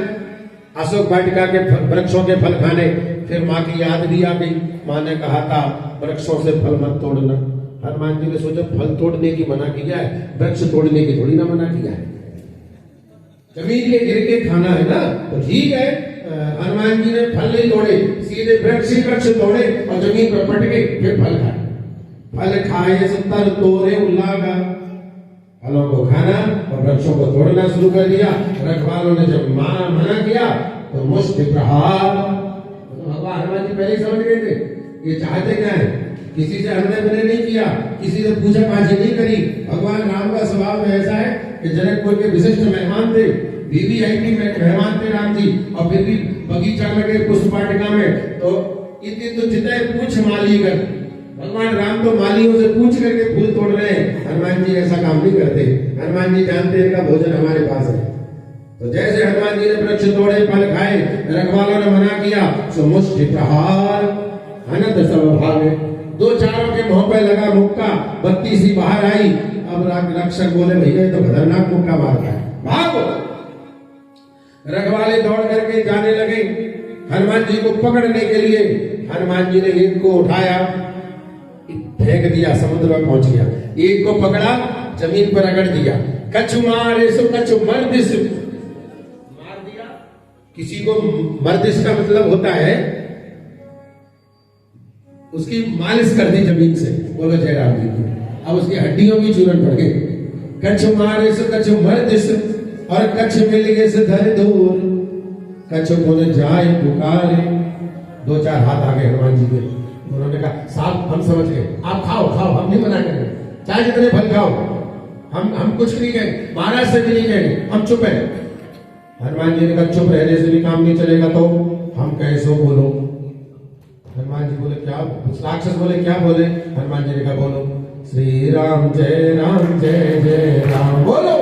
अशोक वाटिका के वृक्षों के फल खाने। फिर माँ की याद भी आ गई, माँ ने कहा था वृक्षों से फल मत तोड़ना। हनुमान जी ने सोचा फल तोड़ने की मना किया है, वृक्ष तोड़ने की थोड़ी ना मना किया है, जमीन के गिर के खाना है ना, तो ठीक है। हनुमान जी ने फल नहीं तोड़े, सीधे वृक्ष तोड़े और जमीन पर पटके फिर फल खाए। फल खाए 70 तोड़े उल्लागा, फलों को खाना और वृक्षों को तोड़ना शुरू कर दिया। रखवालों ने जब मना किया तो मुष्टि प्रहार। भगवान हनुमान जी पहले ही समझ गए थे ये चाहते क्या है, किसी से हृदय मिले नहीं किया, किसी से पूछा पाछी नहीं करी। भगवान राम का स्वभाव ऐसा है कि जनकपुर के विशिष्ट मेहमान थे, वीवीआईपी मेहमान थे राम जी, और फिर भी बगीचा में गए पुष्प वाटिका में, तो इतनी तो जितने पूछ मालीगढ़, भगवान राम तो मालियों से पूछ करके फूल तोड़ रहे हैं। हनुमान जी ऐसा काम नहीं करते, हनुमान जी जानते हैं इनका भोजन हमारे पास है। तो जैसे हनुमान जी ने वृक्ष तोड़े फल खाए, रखवालों ने मना किया, सो मुष्टि प्रहार अनंत सब भागे। दो चारों के मुंह पे लगा मुक्का, बत्ती सी बाहर आई। अब रक्षक बोले भैया तो खतरनाक मुक्का मारता है, भागो। रखवाले दौड़ करके जाने लगे हनुमान जी को पकड़ने के लिए। हनुमान जी ने एक को उठाया, फेंक दिया, समुद्र में पहुंच गया। एक को पकड़ा, जमीन पर रगड़ दिया, कछु मारे सो कछु मर्दिस, मार दिया। किसी को मर्दिस का मतलब होता है उसकी मालिश कर दी जमीन से, बोलो जयराम जी की। अब उसकी हड्डियों की चूरन पड़ गई। कछु मारे सो कछु मर्दिस, और कच्छ मिल गए से धर दूर, कछु बोले जाए पुकारे। दो चार हाथ आ गए हनुमान जी के। उन्होंने कहा साहब हम समझ गए, आप खाओ, हम नहीं मना करेंगे, चाहे जितने फल खाओ, हम कुछ नहीं कहेंगे, महाराज से भी नहीं कहेंगे, हम चुप है। हनुमान जी ने कहा चुप रहने से भी काम नहीं चलेगा, तो हम कैसे बोलो। हनुमान जी बोले क्या, राक्षस बोले क्या बोले। हनुमान जी ने कहा बोलो श्री राम जय जय राम, बोलो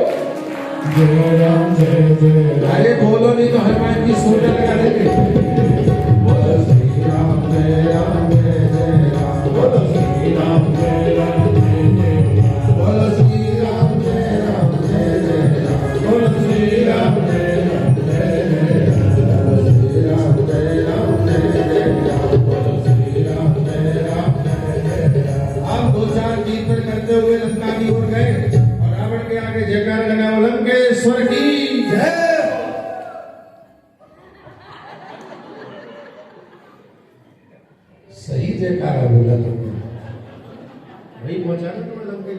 जय राम जय जय। अरे बोलो नहीं तो हनुमान जी सूट लगा देंगे। बोलो श्री राम जय राम जय जय राम, बोलो श्री राम जय राम जय जय राम, बोलो श्री राम जय राम जय जय राम, बोलो श्री राम जय राम जय जय राम, बोलो श्री राम जय राम जय जय राम, बोलो श्री राम जय राम जय जय राम। आप दो चार कीर्तन करते हुए लंका की ओर गए और रावण के आगे जयकार लगा, लंकेश्वर की जय। सही जयकारा बोला तुमने, वही पहुंचा ना तुम्हें लंके।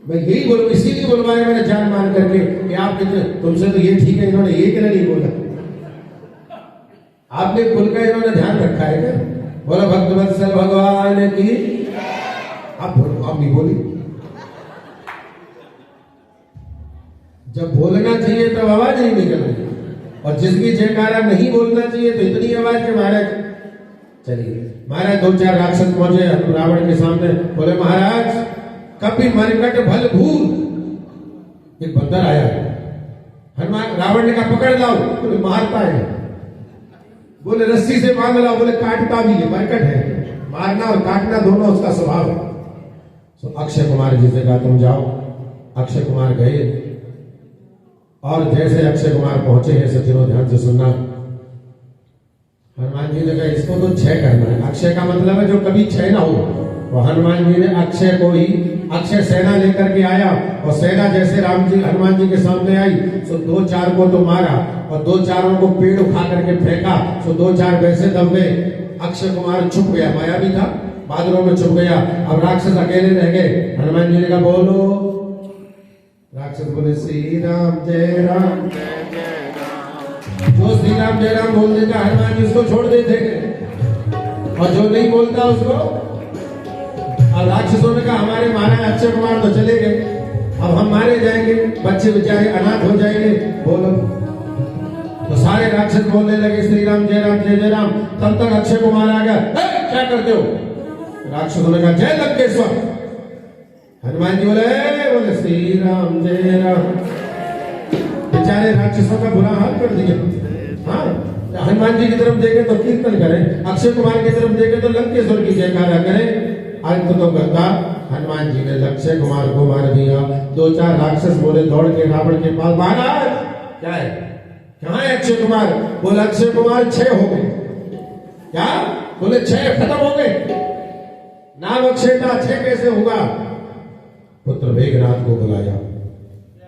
मैं यही बोलूं, इसीलिए बुलवाया मैंने जान मान करके कि आप तुमसे तो ये ठीक है, इन्होंने ये क्यों नहीं बोला। आपने खुल का इन्होंने ध्यान रखा है क्या? बोला भक्तवत्सल भगवान की, आप नहीं बोली। जब बोलना चाहिए तब आवाज नहीं निकल रही, और जिसकी जयकारा नहीं बोलना चाहिए तो इतनी आवाज के महाराज चलिए महाराज दो चार राक्षस पहुंचे रावण के सामने, बोले महाराज कभी मरकट भल भूल। एक बंदर आया, हनुमान रावण ने कहा पकड़ लाओ, बोले मारता है। बोले रस्सी से बांध लाओ, बोले काटता भी है, मरकट है, मारना और काटना दोनों उसका स्वभाव है। तो अक्षय कुमार जी से कहा तुम जाओ। अक्षय कुमार गए और जैसे अक्षय कुमार पहुंचे हैं, सज्जनों ध्यान से सुनना, हनुमान जी ने कहा इसको तो क्षय करना है। अक्षय का मतलब है जो कभी क्षय ना हो। और हनुमान जी ने अक्षय को ही, अक्षय सेना लेकर के आया और सेना जैसे राम जी हनुमान जी के सामने आई तो दो चार को तो मारा और दो चारों को पेड़ उठा करके फेंका, तो दो चार वैसे दब गए। अक्षय कुमार छुप गया, माया भी था, बादलों में छुप गया। अब राक्षस अकेले रह गए। हनुमान जी ने कहा बोलो। राक्षस बोले श्री राम जय राम। जो श्री राम जय राम बोल देता हनुमान जी उसको छोड़ देते और जो नहीं बोलता उसको। अब राक्षसों ने कहा हमारे महाराज अक्षय कुमार तो चले गए, अब हम मारे जाएंगे, बच्चे बेचारे अनाथ हो जाएंगे, बोलो। तो सारे राक्षस बोलने लगे श्री राम जय राम जय जय राम। तब तक अक्षय कुमार आ गया, क्या करते हो? राक्षसों ने कहा जय लंकेश्वर। हनुमान जी बोले श्री राम जय राम। बेचारे राक्षसों का बुरा हाल कर दिया। हाँ, हनुमान जी की तरफ देखे तो कीर्तन करें, अक्षय कुमार की तरफ देखे तो लंकेश्वर की जयकारा करें। अंत तो करता हनुमान जी ने अक्षय कुमार को मार दिया। दो चार राक्षस बोले दौड़ के रावण के पास, महाराज क्या है, कहाँ है अक्षय कुमार? बोले अक्षय कुमार क्षय हो गए। क्या? बोले क्षय खत्म हो गए, नाम अक्षय था, क्षय कैसे होगा? पुत्र मेघनाथ को बुलाया,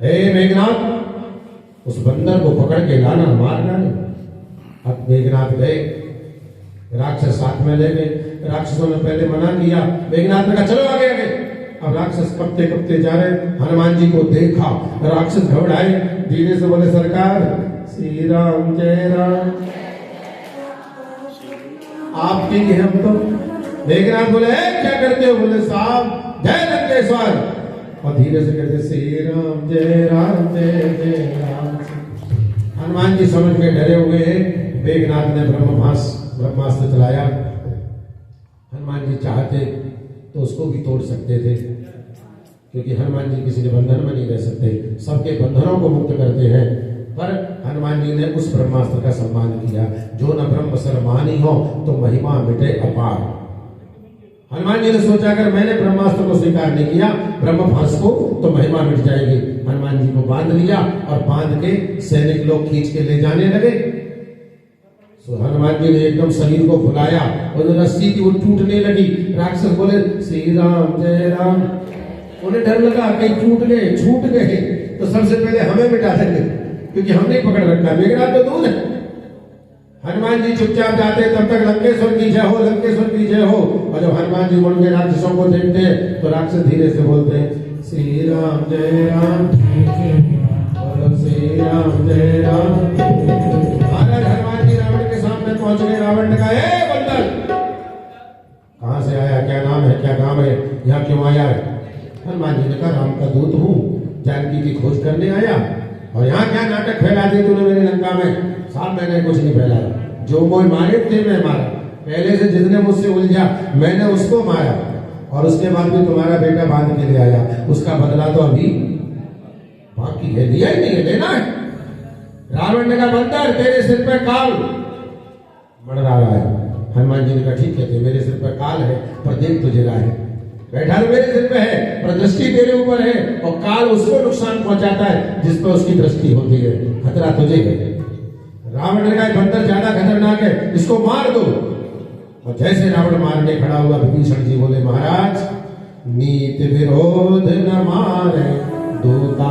हे मेघनाथ उस बंदर को पकड़ के लाना, मारना नहीं। अब मेघनाथ गए, राक्षस साथ में ले गए। राक्षसों ने पहले मना किया, मेघनाथ ने कहा चलो आगे आगे। अब राक्षस कपते कपते जा रहे, हनुमान जी को देखा, राक्षस घबराए, धीरे से बोले सरकार श्री राम जय राम। आपकी हम तो। मेघनाथ बोले क्या करते हो? बोले साहब जय लंकेश्वर। और धीरे से कहते श्री राम जय जय राम। हनुमान जी समझ के डरे हुए हैं। मेघनाथ ने ब्रह्मास्त्र चलाया। हनुमान जी चाहते तो उसको भी तोड़ सकते थे, क्योंकि हनुमान जी किसी के बंधन में नहीं रह सकते, सबके बंधनों को मुक्त करते हैं। पर हनुमान जी ने उस ब्रह्मास्त्र का सम्मान किया। जो न ब्रह्म सरमानी हो तो महिमा मिटे अपार। हनुमान जी ने सोचा अगर मैंने ब्रह्मास्त्र को स्वीकार नहीं किया, ब्रह्मभास को, तो महिमा मिट जाएगी। हनुमान जी को बांध लिया और बांध के सैनिक लोग खींच के ले जाने लगे। तो हनुमान जी ने एकदम शरीर को फुलाया और जो रस्सी थी वो टूटने लगी। राक्षस बोले श्री राम जय राम। उन्हें डर लगा कहीं टूट गए, छूट गए तो सबसे पहले हमें मिटा देंगे, क्योंकि हमने पकड़ रखा, मेघनाथ तो दूर है। हनुमान जी चुपचाप जाते, तब तक लंकेश्वर की जय हो, लंकेश्वर की जय हो। और जब हनुमान जी मुड़ के राक्षसों को देखते हैं तो राक्षस धीरे से बोलते हैं श्री राम जय राम, श्री राम जय राम। महाराज हनुमान जी रावण के सामने पहुंच गए। रावण ने कहा ए बंदर, कहां से आया, क्या नाम है, क्या काम है, यहाँ क्यों आया है? हनुमान जी ने कहा राम का दूत हूँ, जानकी की खोज करने आया। और यहाँ क्या नाटक फैला दिए तूने मेरी लंका में? साहब मैंने कुछ नहीं फैलाया, जो मोह मारे थे मैं मारा। पहले से जिसने मुझसे उलझा मैंने उसको मारा, और उसके बाद भी तुम्हारा बेटा बांध के ले आया, उसका बदला तो अभी बाकी है, लिया ही नहीं है, लेना है। रावण ने कहा बंदर तेरे सिर पे काल मंडरा रहा है। हनुमान जी ने कहा ठीक है, मेरे सिर पे काल है पर देख तुझे रहा है, बैठा तो मेरे सिर पे है पर दृष्टि तेरे ऊपर है, और काल उसको नुकसान पहुंचाता है जिस पर उसकी दृष्टि होती है, खतरा तुझे है। रावण ने कहा बंदर ज्यादा खतरनाक है, इसको मार दो। और जैसे रावण मारने खड़ा हुआ, विभीषण जी बोले महाराज नीति विरोध न मारे दूता।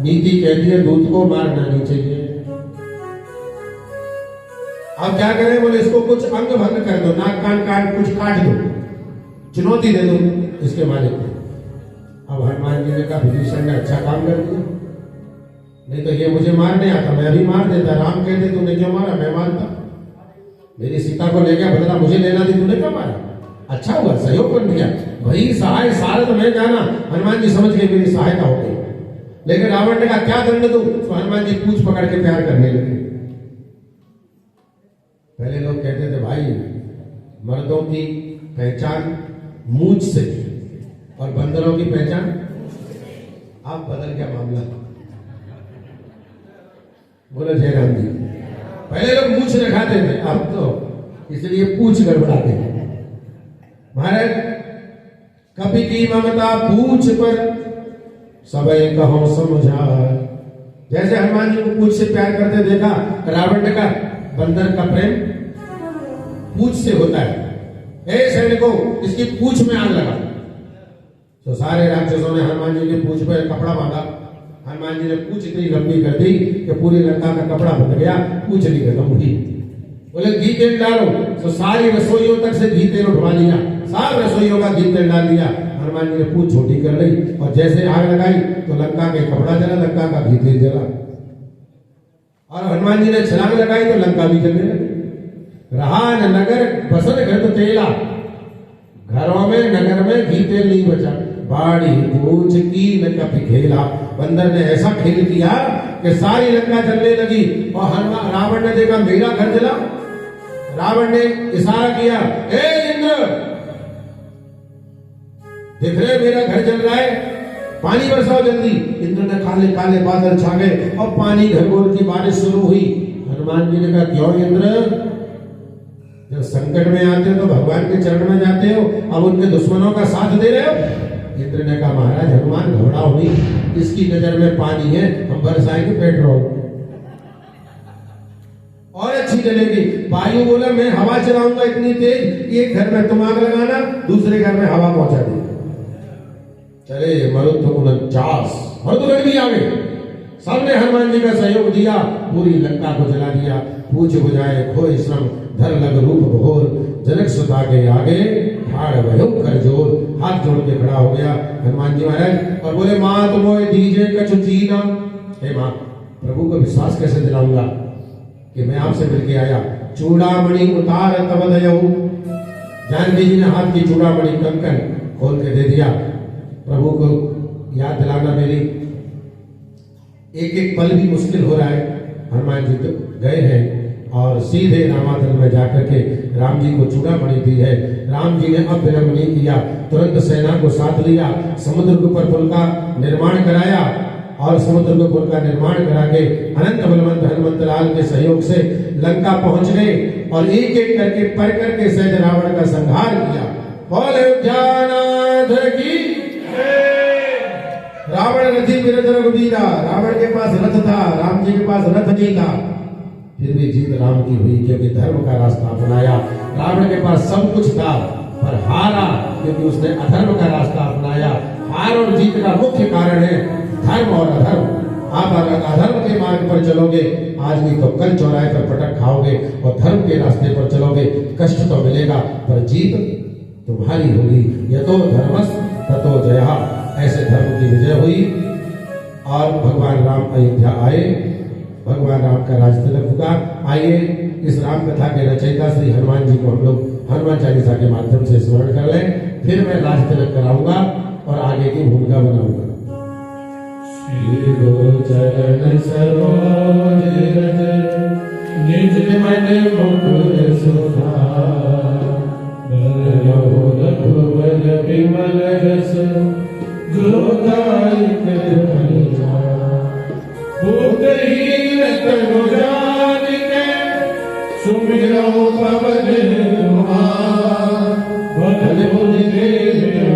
नीति कहती है दूत को मारना नहीं चाहिए। अब क्या करें? बोले इसको कुछ अंग भंग कर दो, नाक कान काट, कुछ काट दो, चुनौती दे दो इसके मालिक को। अब हनुमान जी ने कहा विभीषण ने अच्छा काम कर दिया, नहीं तो ये मुझे मारने आता, मैं अभी मार देता। राम कहते तूने क्यों मारा? मैं मारता। मेरी सीता को ले गया, बदला मुझे लेना थी, तूने क्यों मारा? अच्छा हुआ, सहयोग कर दिया, वही सहाय सारथ मैं जाना। हनुमान जी समझ गए मेरी सहायता हो गई। लेकिन रावण ने कहा क्या दंड दूं? तो हनुमान जी पूछ पकड़ के प्यार करने लगे। पहले लोग कहते थे भाई मर्दों की पहचान मूंछ से और बंदरों की पहचान। अब बदल गया मामला। बोलो जयराम जी। पहले लोग मूंछ रखाते थे, अब तो इसलिए पूछ गड़बड़ाते हैं। महाराज कभी की ममता पूछ पर सबे कहो समझाए। जैसे हनुमान जी को पूछ से प्यार करते देखा, रावण ने कहा बंदर का प्रेम पूछ से होता है, ए सैनिकों इसकी पूछ में आग लगा। तो सारे राक्षसों ने हनुमान जी की पूछ पर कपड़ा बांधा। हनुमान जी ने पूछ इतनी लंबी कर दी कि पूरी लंका का कपड़ा बंध गया, पूछ नहीं खत्म हुई। बोले घी तेल डालो, तो सारी रसोइयों तक से घी तेल उठवा लिया, सारे रसोइयों का घी तेल डाल दिया। हनुमान जी ने पूछ छोटी कर ली और जैसे आग लगाई तो लंका के कपड़ा जला, लंका का घी तेल जला। और हनुमान जी ने छलांग लगाई तो लंका भी जलने लगी। रहा न नगर बसन घर तेला, घरों में नगर में घी तेल नहीं बचा। बाड़ी पूछ की न कभी खेला। बंदर ने ऐसा खेल किया कि सारी लंका जलने लगी। और हनुमान रावण ने देखा मेरा घर जला। रावण ने इशारा किया, ए इंद्र देख रहे मेरा घर जल रहा है, पानी बरसाओ जल्दी। इंद्र ने काले काले बादल छा गए और पानी घरघोर की बारिश शुरू हुई। हनुमान जी ने कहा क्यों इंद्र, जब संकट में आते हो तो भगवान के चरण में जाते हो, अब उनके दुश्मनों का साथ दे रहे हो। इंद्र ने कहा महाराज हनुमान घबराओ नहीं, इसकी नजर में पानी है, हम बरसाएंगे पेट्रोल और अच्छी जलेगी। वायु बोला मैं हवा चलाऊंगा इतनी तेज, एक घर में तुम आग लगाना, दूसरे घर में हवा पहुंचा दी। चले मरुद 49 मरुदगण भी आ गए। सबने हनुमान जी का सहयोग दिया, पूरी लंका को जला दिया। पूछ बुझाए खोए श्रम धर लग रूप घोर, जनक सुता के आगे ठाड़ भयो कर जोर। हाथ जोड़ के खड़ा हो गया हनुमान जी महाराज और बोले मां तुम दीजिए कछु चीना। हे मां प्रभु को विश्वास कैसे दिलाऊंगा कि मैं आपसे मिलके आया। चूड़ामणि उतार तब दयऊ। जानकी जी ने हाथ की चूड़ामणि कंकन खोल के दे दिया। प्रभु को याद दिलाना मेरी एक एक पल भी मुश्किल हो रहा है। हनुमान जी तो गए हैं और सीधे रामादल में जाकर के राम जी को चूड़ामणि दी है। राम जी ने अब विलंब नहीं किया, तुरंत सेना को साथ लिया, समुद्र के ऊपर पुल का निर्माण कराया और समुद्र के पुल का निर्माण करा के अनंत बलवंत हनुमंत लाल के सहयोग से लंका पहुंच गए और एक एक करके पर करके सहज रावण का संहार किया। बोले जानाध की रावण रथी विरथ रघुवीरा। रावण के पास रथ था, राम जी के पास रथ नहीं था, फिर भी जीत राम की हुई क्योंकि धर्म का रास्ता अपनाया। रावण के पास सब कुछ था पर हारा क्योंकि उसने अधर्म का रास्ता अपनाया। हार और जीत का मुख्य कारण है धर्म और अधर्म। आप अगर अधर्म के मार्ग पर चलोगे आज नहीं तो कल चौराहे पर पटक खाओगे, और धर्म के रास्ते पर चलोगे कष्ट तो मिलेगा पर जीत तुम्हारी होगी। यतो धर्मस् ततो जयः। ऐसे धर्म की विजय हुई और भगवान राम अयोध्या आए। भगवान राम का राज तिलक हुआ। आइए इस राम कथा के रचयिता श्री हनुमान जी को हम लोग हनुमान चालीसा के माध्यम से स्मरण कर लें, फिर मैं राज तिलक कराऊंगा और आगे की भूमिका बनाऊंगा। श्री गुरु चरण सरोज रज निज मन मुकुर सुधार, बरयो रघुवर विमल रस जो दायक फल भूतहीन तनु जानिके सुमिरो पवन कुमार, बल बुद्धि देव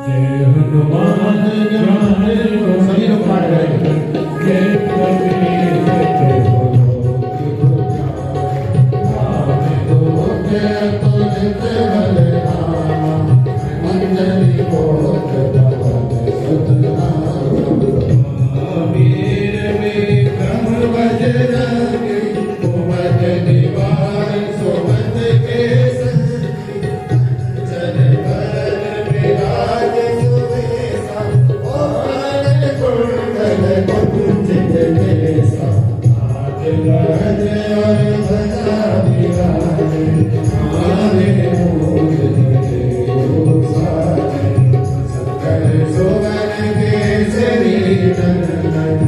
जय हनुमान ज्ञान सभी लोग पाठ करेंगे। जय कबीर जय बोलो जय तुझ बलराम मंजरी बोध भवन सतनाम। वीर विक्रम बजरंगी कुमत निवार सुमत के चल बर विराज सुबेसा ओन कुंडल कुंजित केसा। आज गज और ध्वजा विराजे आने मोद देव साजे। सकल सुवन केसरी नंदन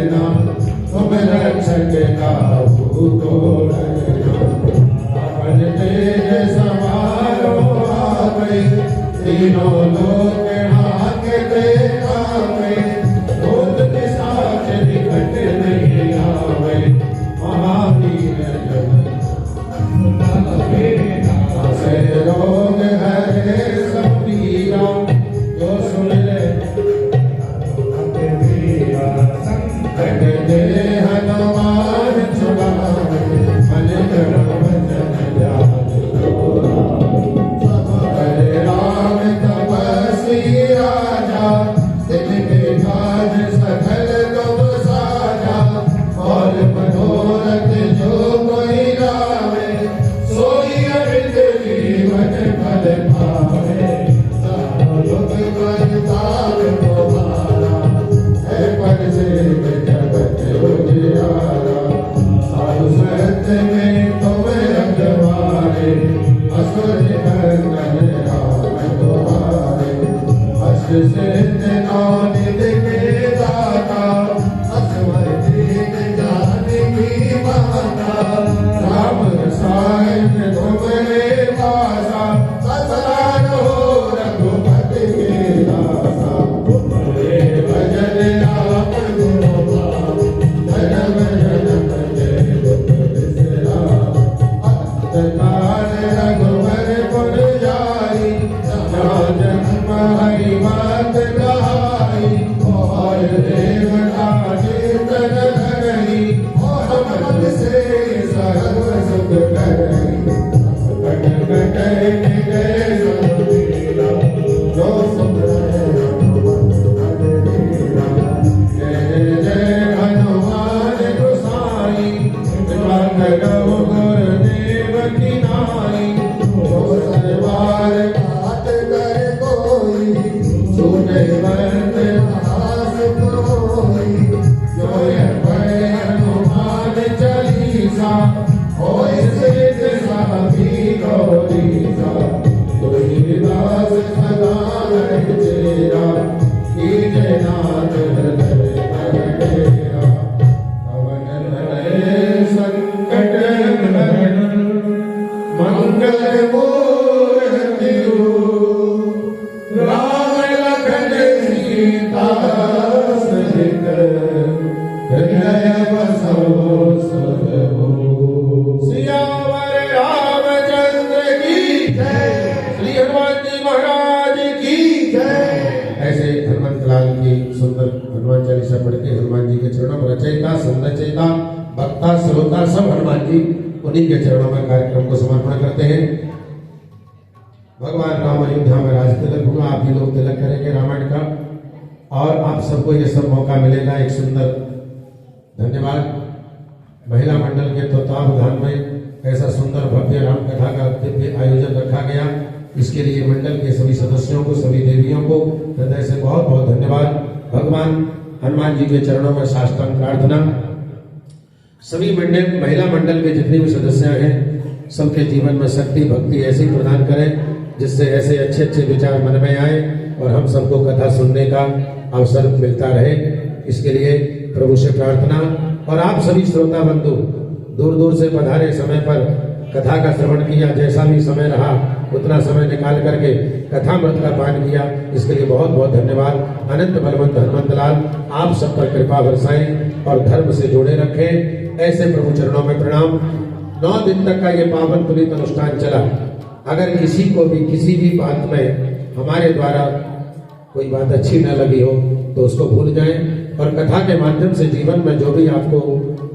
डरना, तुम रक्षक काहू को डरना। अपन तेज सवारो आवे, तीनों लोक हांकते आवे, भूत पिशाच निकट नहीं आवे। महावीर जब से रोग हरे सब पीरा, जो सुन ले संकट दे हनुमान छुड़ावे, मन क्रम वचन ध्यान जोड़ा। हरे राम तपस्वी राजा, तिनके काज सकल तुम साजा। और मनोरथ जो कोई लावे, सोई अमृत जीवन फल पावे। चारों युग परताप तुम्हारा, है पर से जगत उजियारा। साधु संत में तुम रखवारे, असुर निकंदन राम तुम्हारे। अष्ट सिद्धि नौ निधि के दाता, असवर दीन जानकी माता। राम रसायन तुम्हारे पासा, सदा रहो रघुपति के दासा। तुम्हारे भजन राम गुण गाओ, जन्म जन्म के दुख बिसराओ। अंतकाल रघुवर पुर जाई, जहाँ जन्म हरि मात कहाई। और देवता कीर्तन करई, और मन से सर्व सुख करई। कट कटै निकै सब पीरा, जो सुमरै हनुमत बलबीरा। जय जय हनुमान गोसाई, कृपा करो गुरुदेव की नाई। जो सवार पाठ कर कोई, सुनै बंद आस कोई। जो यह पढ़े हनुमान चालीसा, होय सिद्ध साखी गौरीसा। तुलसीदास सदा रहे तेरा, कीजय नाथ हृदय कर डेरा। पवन तनय संकट हरण, मंगल मूर्ति राम लखन सीता सहित, हृदय बसो सुरभूषण। सियावर रामचंद्र की जय, श्री हनुमान जी महाराज की जय। ऐसे हनुमंतलाल की सुंदर हनुमान चालीसा पढ़ के हनुमान जी के चरणों में रचयिता संरचयिता वक्ता श्रोता सब हनुमान जी, उन्हीं के चरणों में कार्यक्रम को समर्पण करते हैं। भगवान राम अयोध्या में राज तिलक हुआ, आप भी लोग तिलक करेंगे रामायण का, और आप सबको ये सब मौका मिलेगा। एक सुंदर धन्यवाद महिला मंडल के तत्वावधान में ऐसा सुंदर भव्य राम कथा का दिव्य आयोजन रखा गया। इसके लिए मंडल के सभी सदस्यों को, सभी देवियों को हृदय से बहुत बहुत धन्यवाद। भगवान हनुमान जी के चरणों में साष्टांग प्रार्थना। सभी मंडल महिला मंडल के जितने भी सदस्य हैं, सबके जीवन में शक्ति भक्ति ऐसी प्रदान करें जिससे ऐसे अच्छे अच्छे विचार मन में आए और हम सबको कथा सुनने का अवसर मिलता रहे। इसके लिए प्रभु से प्रार्थना। और आप सभी श्रोता बंधु दूर दूर से पधारे, समय पर कथा का श्रवण किया, जैसा भी समय रहा उतना समय निकाल करके कथामृत का पान किया, इसके लिए बहुत बहुत धन्यवाद। अनंत बलवंत हनुमंतलाल आप सब पर कृपा बरसाएं और धर्म से जोड़े रखें। ऐसे प्रभु चरणों में प्रणाम। 9 दिन तक का ये पावन पुनीत अनुष्ठान चला। अगर किसी को भी किसी भी बात में हमारे द्वारा कोई बात अच्छी न लगी हो तो उसको भूल जाएं, और कथा के माध्यम से जीवन में जो भी आपको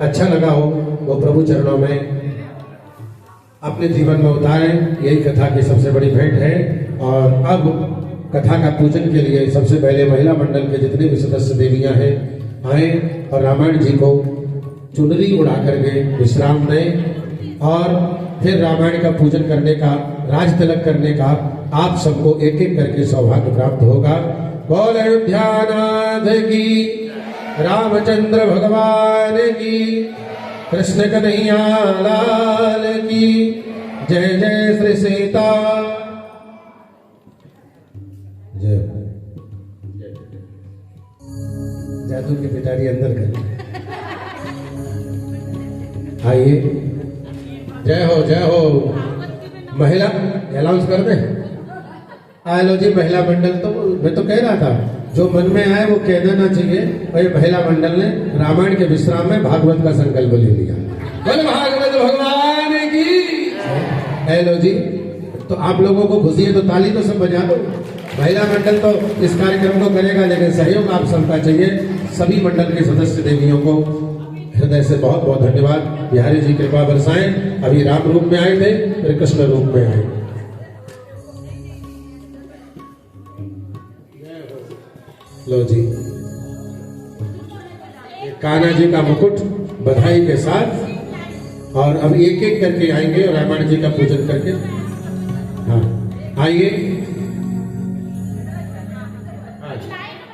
अच्छा लगा हो वो प्रभु चरणों में अपने जीवन में उतारें। यही कथा की सबसे बड़ी भेंट है। और अब कथा का पूजन के लिए सबसे पहले महिला मंडल के जितने भी सदस्य देवियां हैं आए और रामायण जी को चुनरी उड़ा करके विश्राम दें, और फिर रामायण का पूजन करने का, राज तिलक करने का आप सबको एक एक करके सौभाग्य प्राप्त होगा। बोल अयोध्यानाथ की, रामचंद्र भगवान की, कृष्ण कन्हैया लाल की जय। जय श्री सीता जय। जादू की पिटारी अंदर कर आइए, जय हो जय हो। महिला अनाउंस कर दे। आ लो जी महिला मंडल। तो मैं तो कह रहा था जो मन में आए वो कह देना चाहिए। और ये महिला मंडल ने रामायण के विश्राम में भागवत का संकल्प ले लिया। बोल भागवत भगवान की। हेलो जी, तो आप लोगों को खुशी है तो ताली तो सब बजा दो। महिला मंडल तो इस कार्यक्रम को करेगा, लेकिन सहयोग आप सबका चाहिए। सभी मंडल के सदस्य देवियों को हृदय से बहुत बहुत धन्यवाद। बिहारी जी कृपा बरसाएं। अभी राम रूप में आए थे, फिर कृष्ण रूप में आए। लो जी, ये कान्हा जी का मुकुट बधाई के साथ। और अब एक एक करके आएंगे और रामायण जी का पूजन करके। हाँ आइए,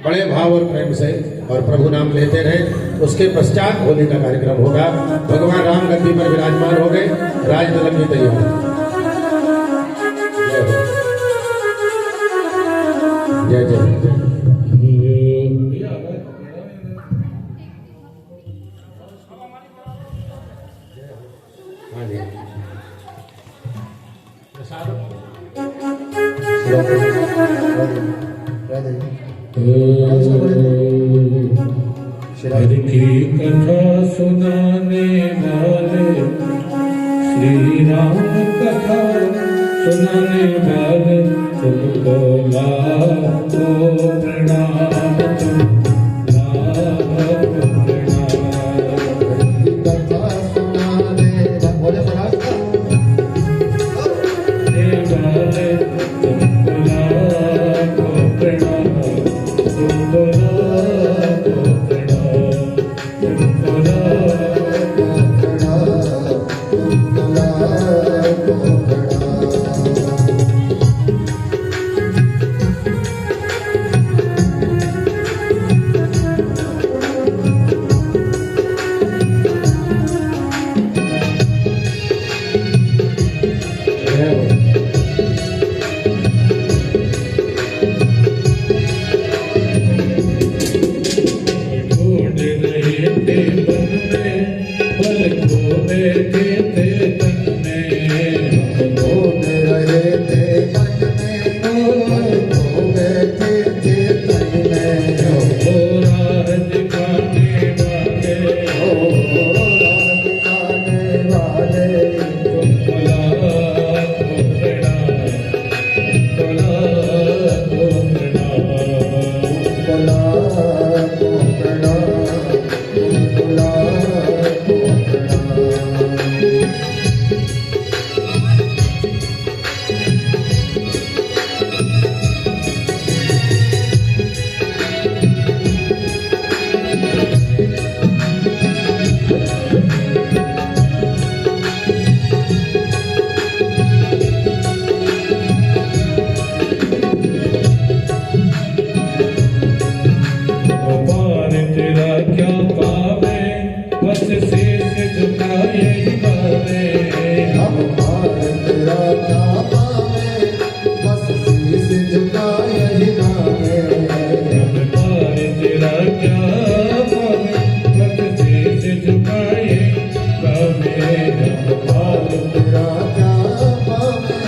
बड़े भाव और प्रेम से और प्रभु नाम लेते रहे। उसके पश्चात होली का कार्यक्रम होगा। भगवान राम गद्दी पर विराजमान हो गए, राजदलक भी तैयार है। जय जय जय। हाँ जी, हर की कथा सुनाने वाले, श्री राम कथा सुनाने वाले, तुमको लाखों प्रणाम, लाखों प्रणाम। कथा सुनाने वाले वाले तुमको लाखों प्रणाम, तुमको लाखों प्रणाम, तुमको लाखों ढूंढ रहे थे मन में, पल खो बैठे थे तन में, हम ढूंढ रहे थे मन में, खो बैठे थे तन में। हो राह दिखाने वाले, राह दिखाने वाले, तुमको लाखों प्रणाम, तुमको लाखों प्रणाम। तुमको लाखों प्रणाम, तुमको लाखों प्रणाम। पार तेरा क्या पावे, बस शीश झुकाए ही पावे। हम पार तेरा क्या पावे, बस शीश झुकाए ही पावे। हम पार तेरा क्या पावे, बस शीश झुकाए पावे। हम पार तेरा क्या पावे,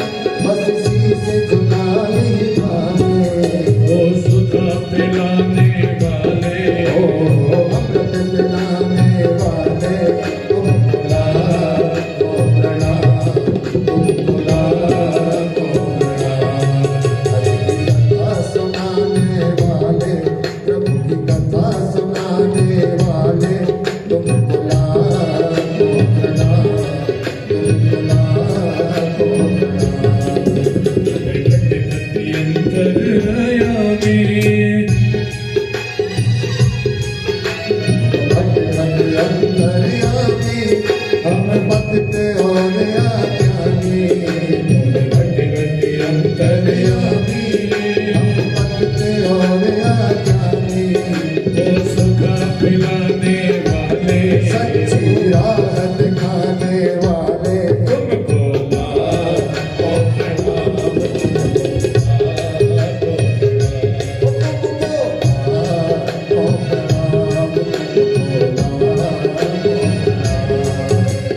बस शीश झुकाए ही पावे। ओ सुधा पिलाने वाले, ओ अमृत पिलाने वाले, तुमको लाखों प्रणाम, तुमको लाखों प्रणाम। हरि की कथा सुनाने वाले, प्रभु की कथा सुनाने वाले, तुमको लाखों प्रणाम, तुमको लाखों प्रणाम। घट अंतरयामी, अंतर्यामी, हम भक्त और आज्ञानी। घट अंतरयामी, हम भक्त और आज्ञानी। ओ सुधा पिलाने वाले, सच्ची राह दिखाने वाले, तुमको लाखों प्रणाम, तुमको लाखों प्रणाम। तुमको लाखों प्रणाम, तुमको लाखों प्रणाम।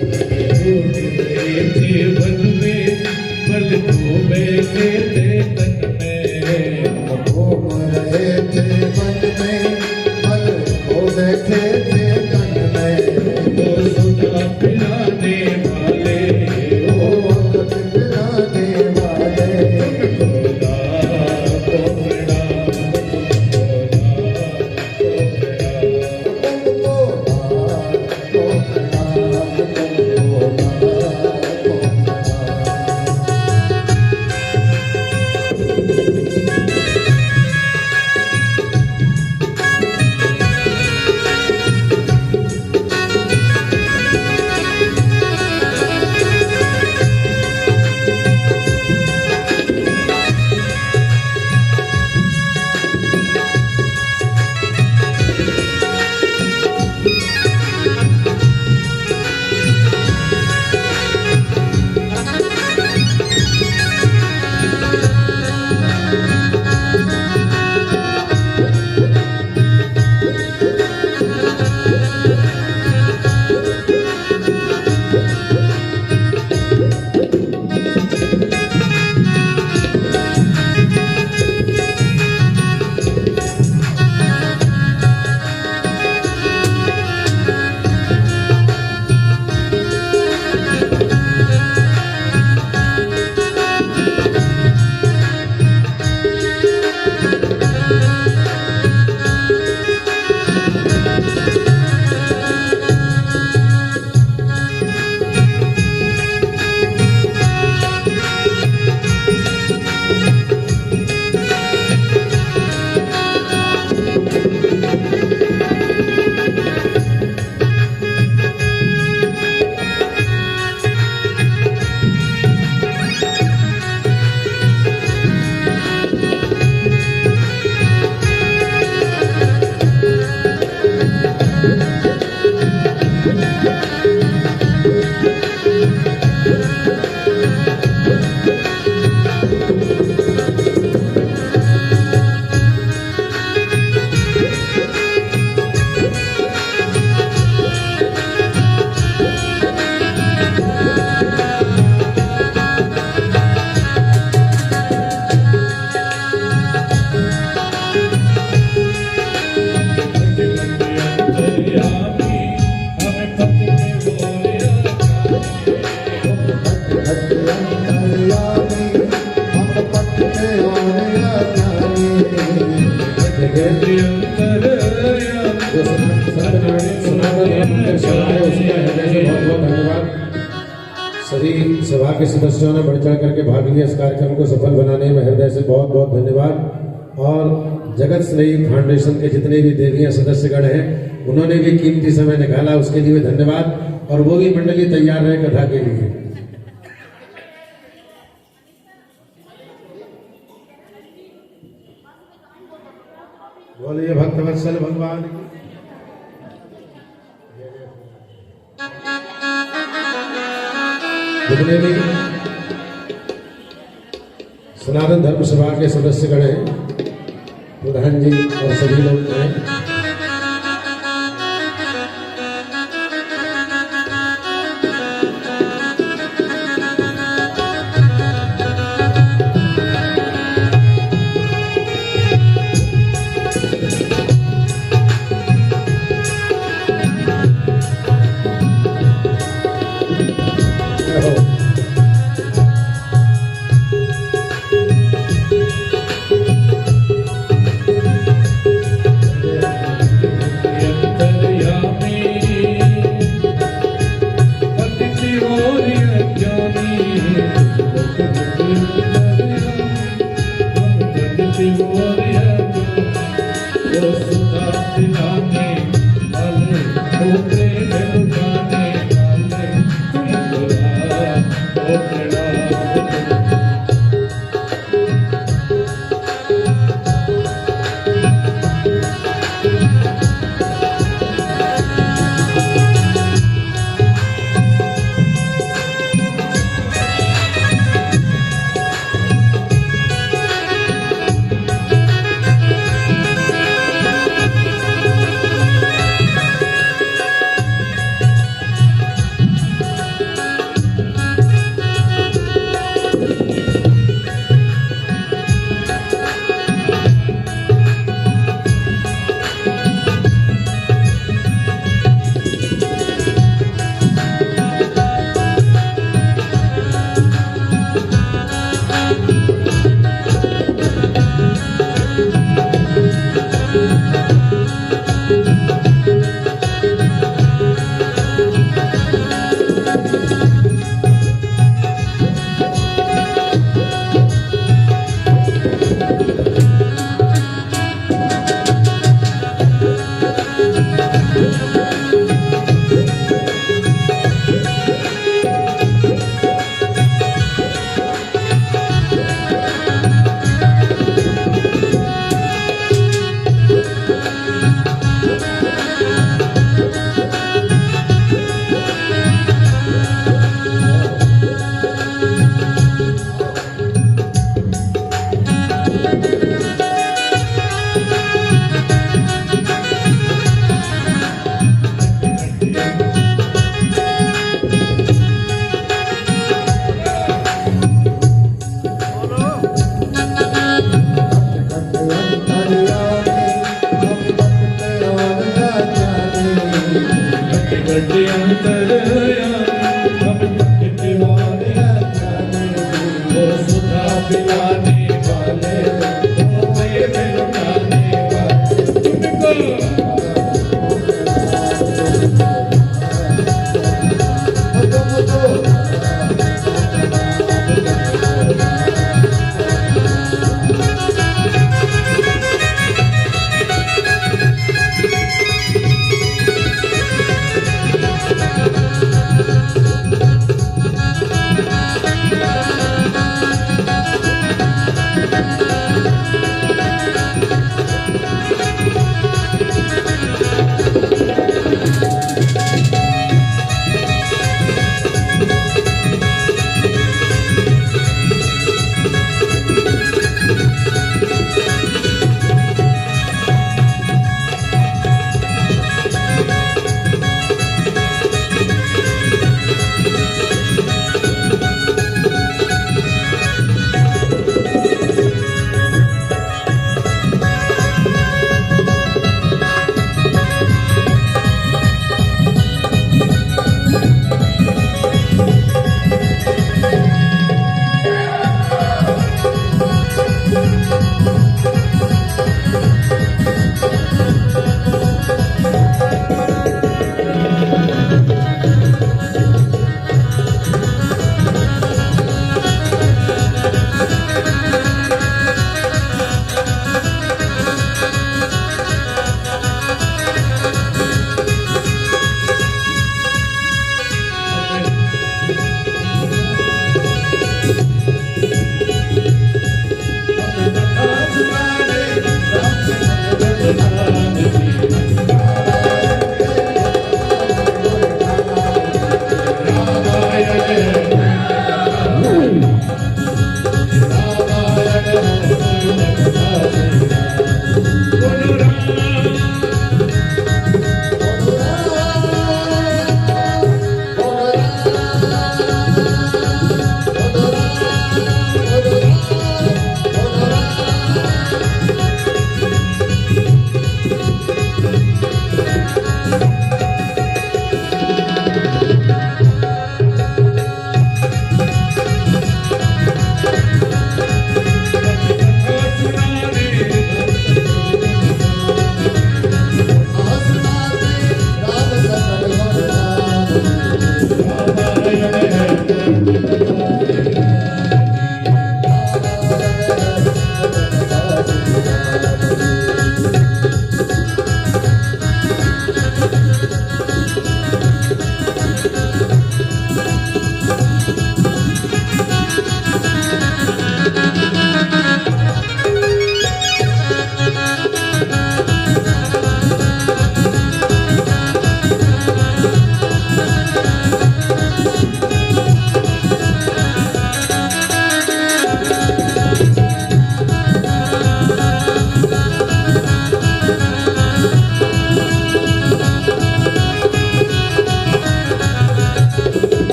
चलाए उसका हृदय से बहुत बहुत धन्यवाद। सभी सभा के सदस्यों ने बढ़ चढ़ करके भाग लिया इस कार्यक्रम को सफल बनाने में, हृदय से बहुत बहुत धन्यवाद। और जगत स्नेही फाउंडेशन के जितने भी देवियां सदस्यगण हैं उन्होंने भी कीमती समय निकाला, उसके लिए भी धन्यवाद। और वो भी मंडली तैयार रहे कथा के लिए। बोलिए भक्तवत्सल भगवान की। जितने भी सनातन धर्म सभा के सदस्यगण हैं, प्रधान जी और सभी लोग हैं,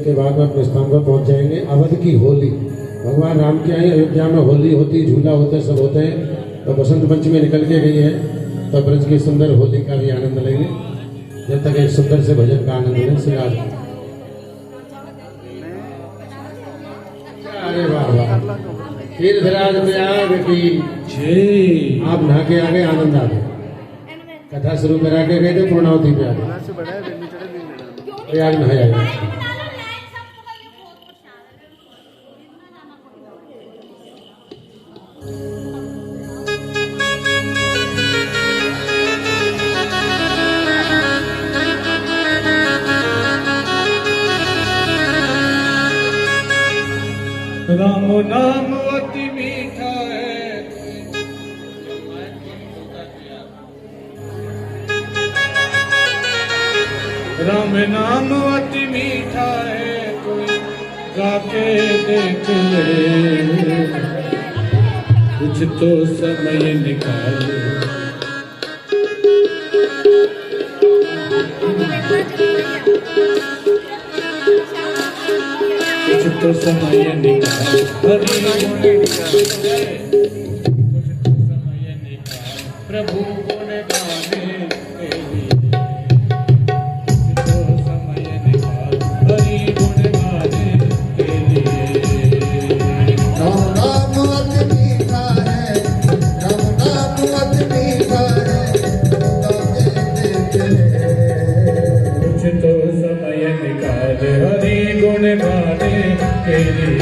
के बाद में अपने स्थान पर पहुंच जाएंगे। अवध की होली, भगवान राम के यहाँ अयोध्या में होली होती, झूला होता है, सब होते हैं। तो बसंत पंचमी निकल के गई है, तो ब्रज की सुंदर होली का भी आनंद लेंगे। जब तक एक सुंदर से भजन का आनंद लें। श्री राम। अरे वाह वाह, तीर्थराज प्रयाग की जय। आप नहा के आ गए, आनंद आ गया। कथा शुरू करा के गए थे, पूर्णावती पे आ गए, प्रयाग में है। राम नाम अति मीठा है, राम नाम अति मीठा है, कोई गाके देख ले, कुछ तो समय निकालो। कुछ तो समय निकाल, हरि गुण गाने, कुछ तो समय निकाल, प्रभु गुण गाने के लिए, कुछ तो समय निकाल, हरि गुण गाने के लिए। राम नाम अति मीठा है, राम नाम अति मीठा है, कुछ तो समय निकाल, हरि गुण गाने के लिए।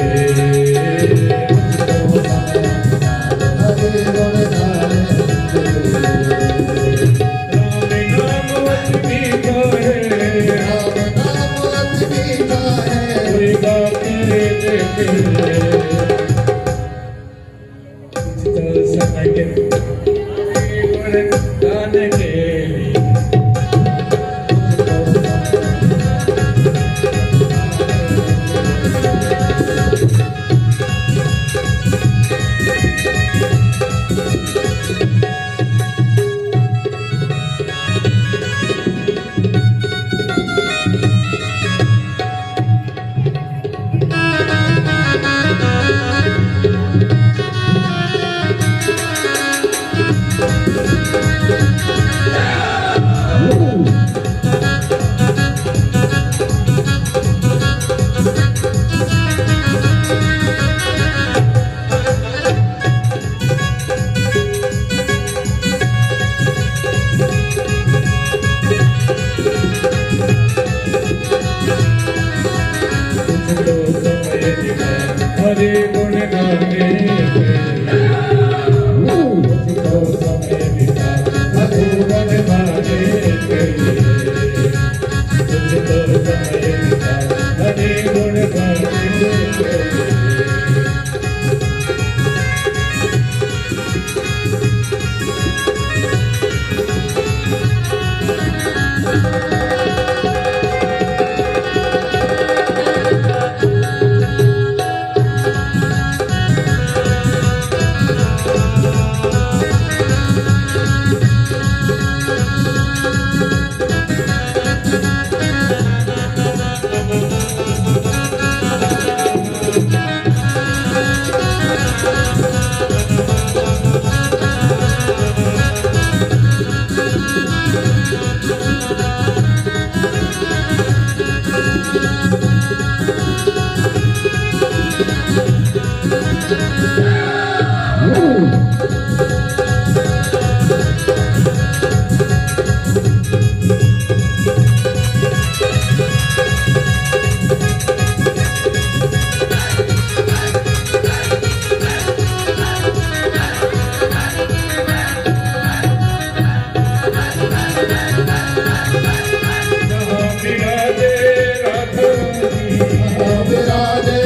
विराजे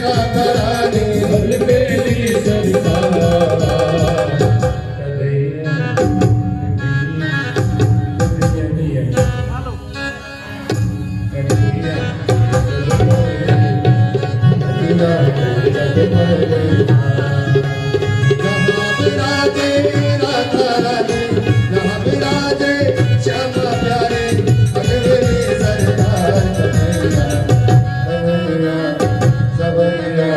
राधा रानी बल बेली सरकार जहाँ विराजे राधा रानी जहाँ विराजे श्याम प्यारे अजमेरी सरकार कन्हैया कन्हैया सबैया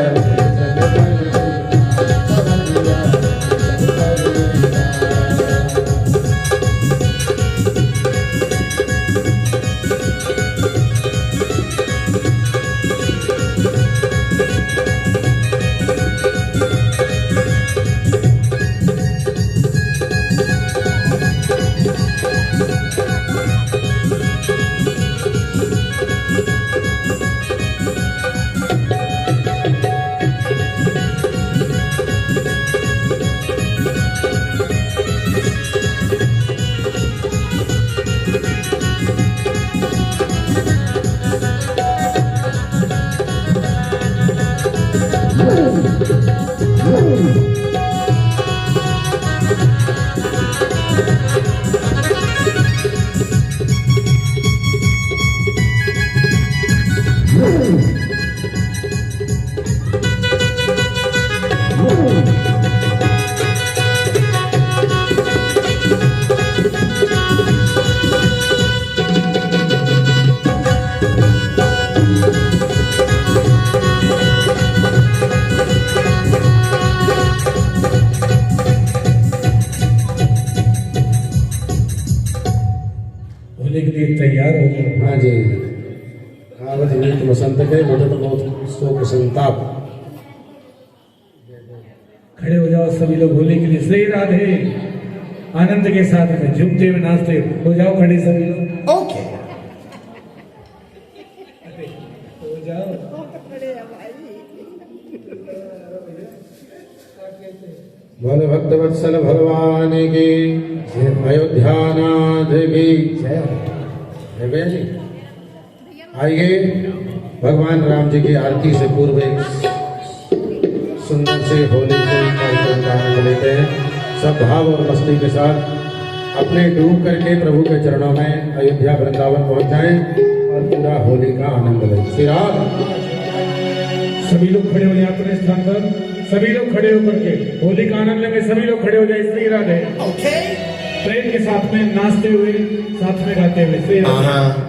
होली के लिए तैयार हो गए। हाँ जी आवत नीत वसंत के बढ़त बहुत शोक संताप खड़े हो जाओ सभी लोग होली के लिए। श्री राधे आनंद के साथ में झूमते हुए नाचते हो जाओ खड़े सभी लोग। ओके हो जाओ। बोल भक्त वत्सल भगवान की अयोध्यानाथ की जय भैया जी आइए भगवान राम जी की आरती से पूर्व एक सुंदर से होली के कार्यक्रम का आनंद लेते हैं। सब भाव और मस्ती के साथ अपने डूब करके प्रभु के चरणों में अयोध्या वृंदावन पहुंच जाएं और पूरा होली का आनंद लें। श्री राम सभी लोग खड़े हो जाए अपने स्थान पर। सभी लोग खड़े होकर के होली का आनंद लेंगे। सभी लोग खड़े हो जाए। श्री राधे प्रेम के साथ में नाचते हुए साथ में गाते हुए। श्री राधे।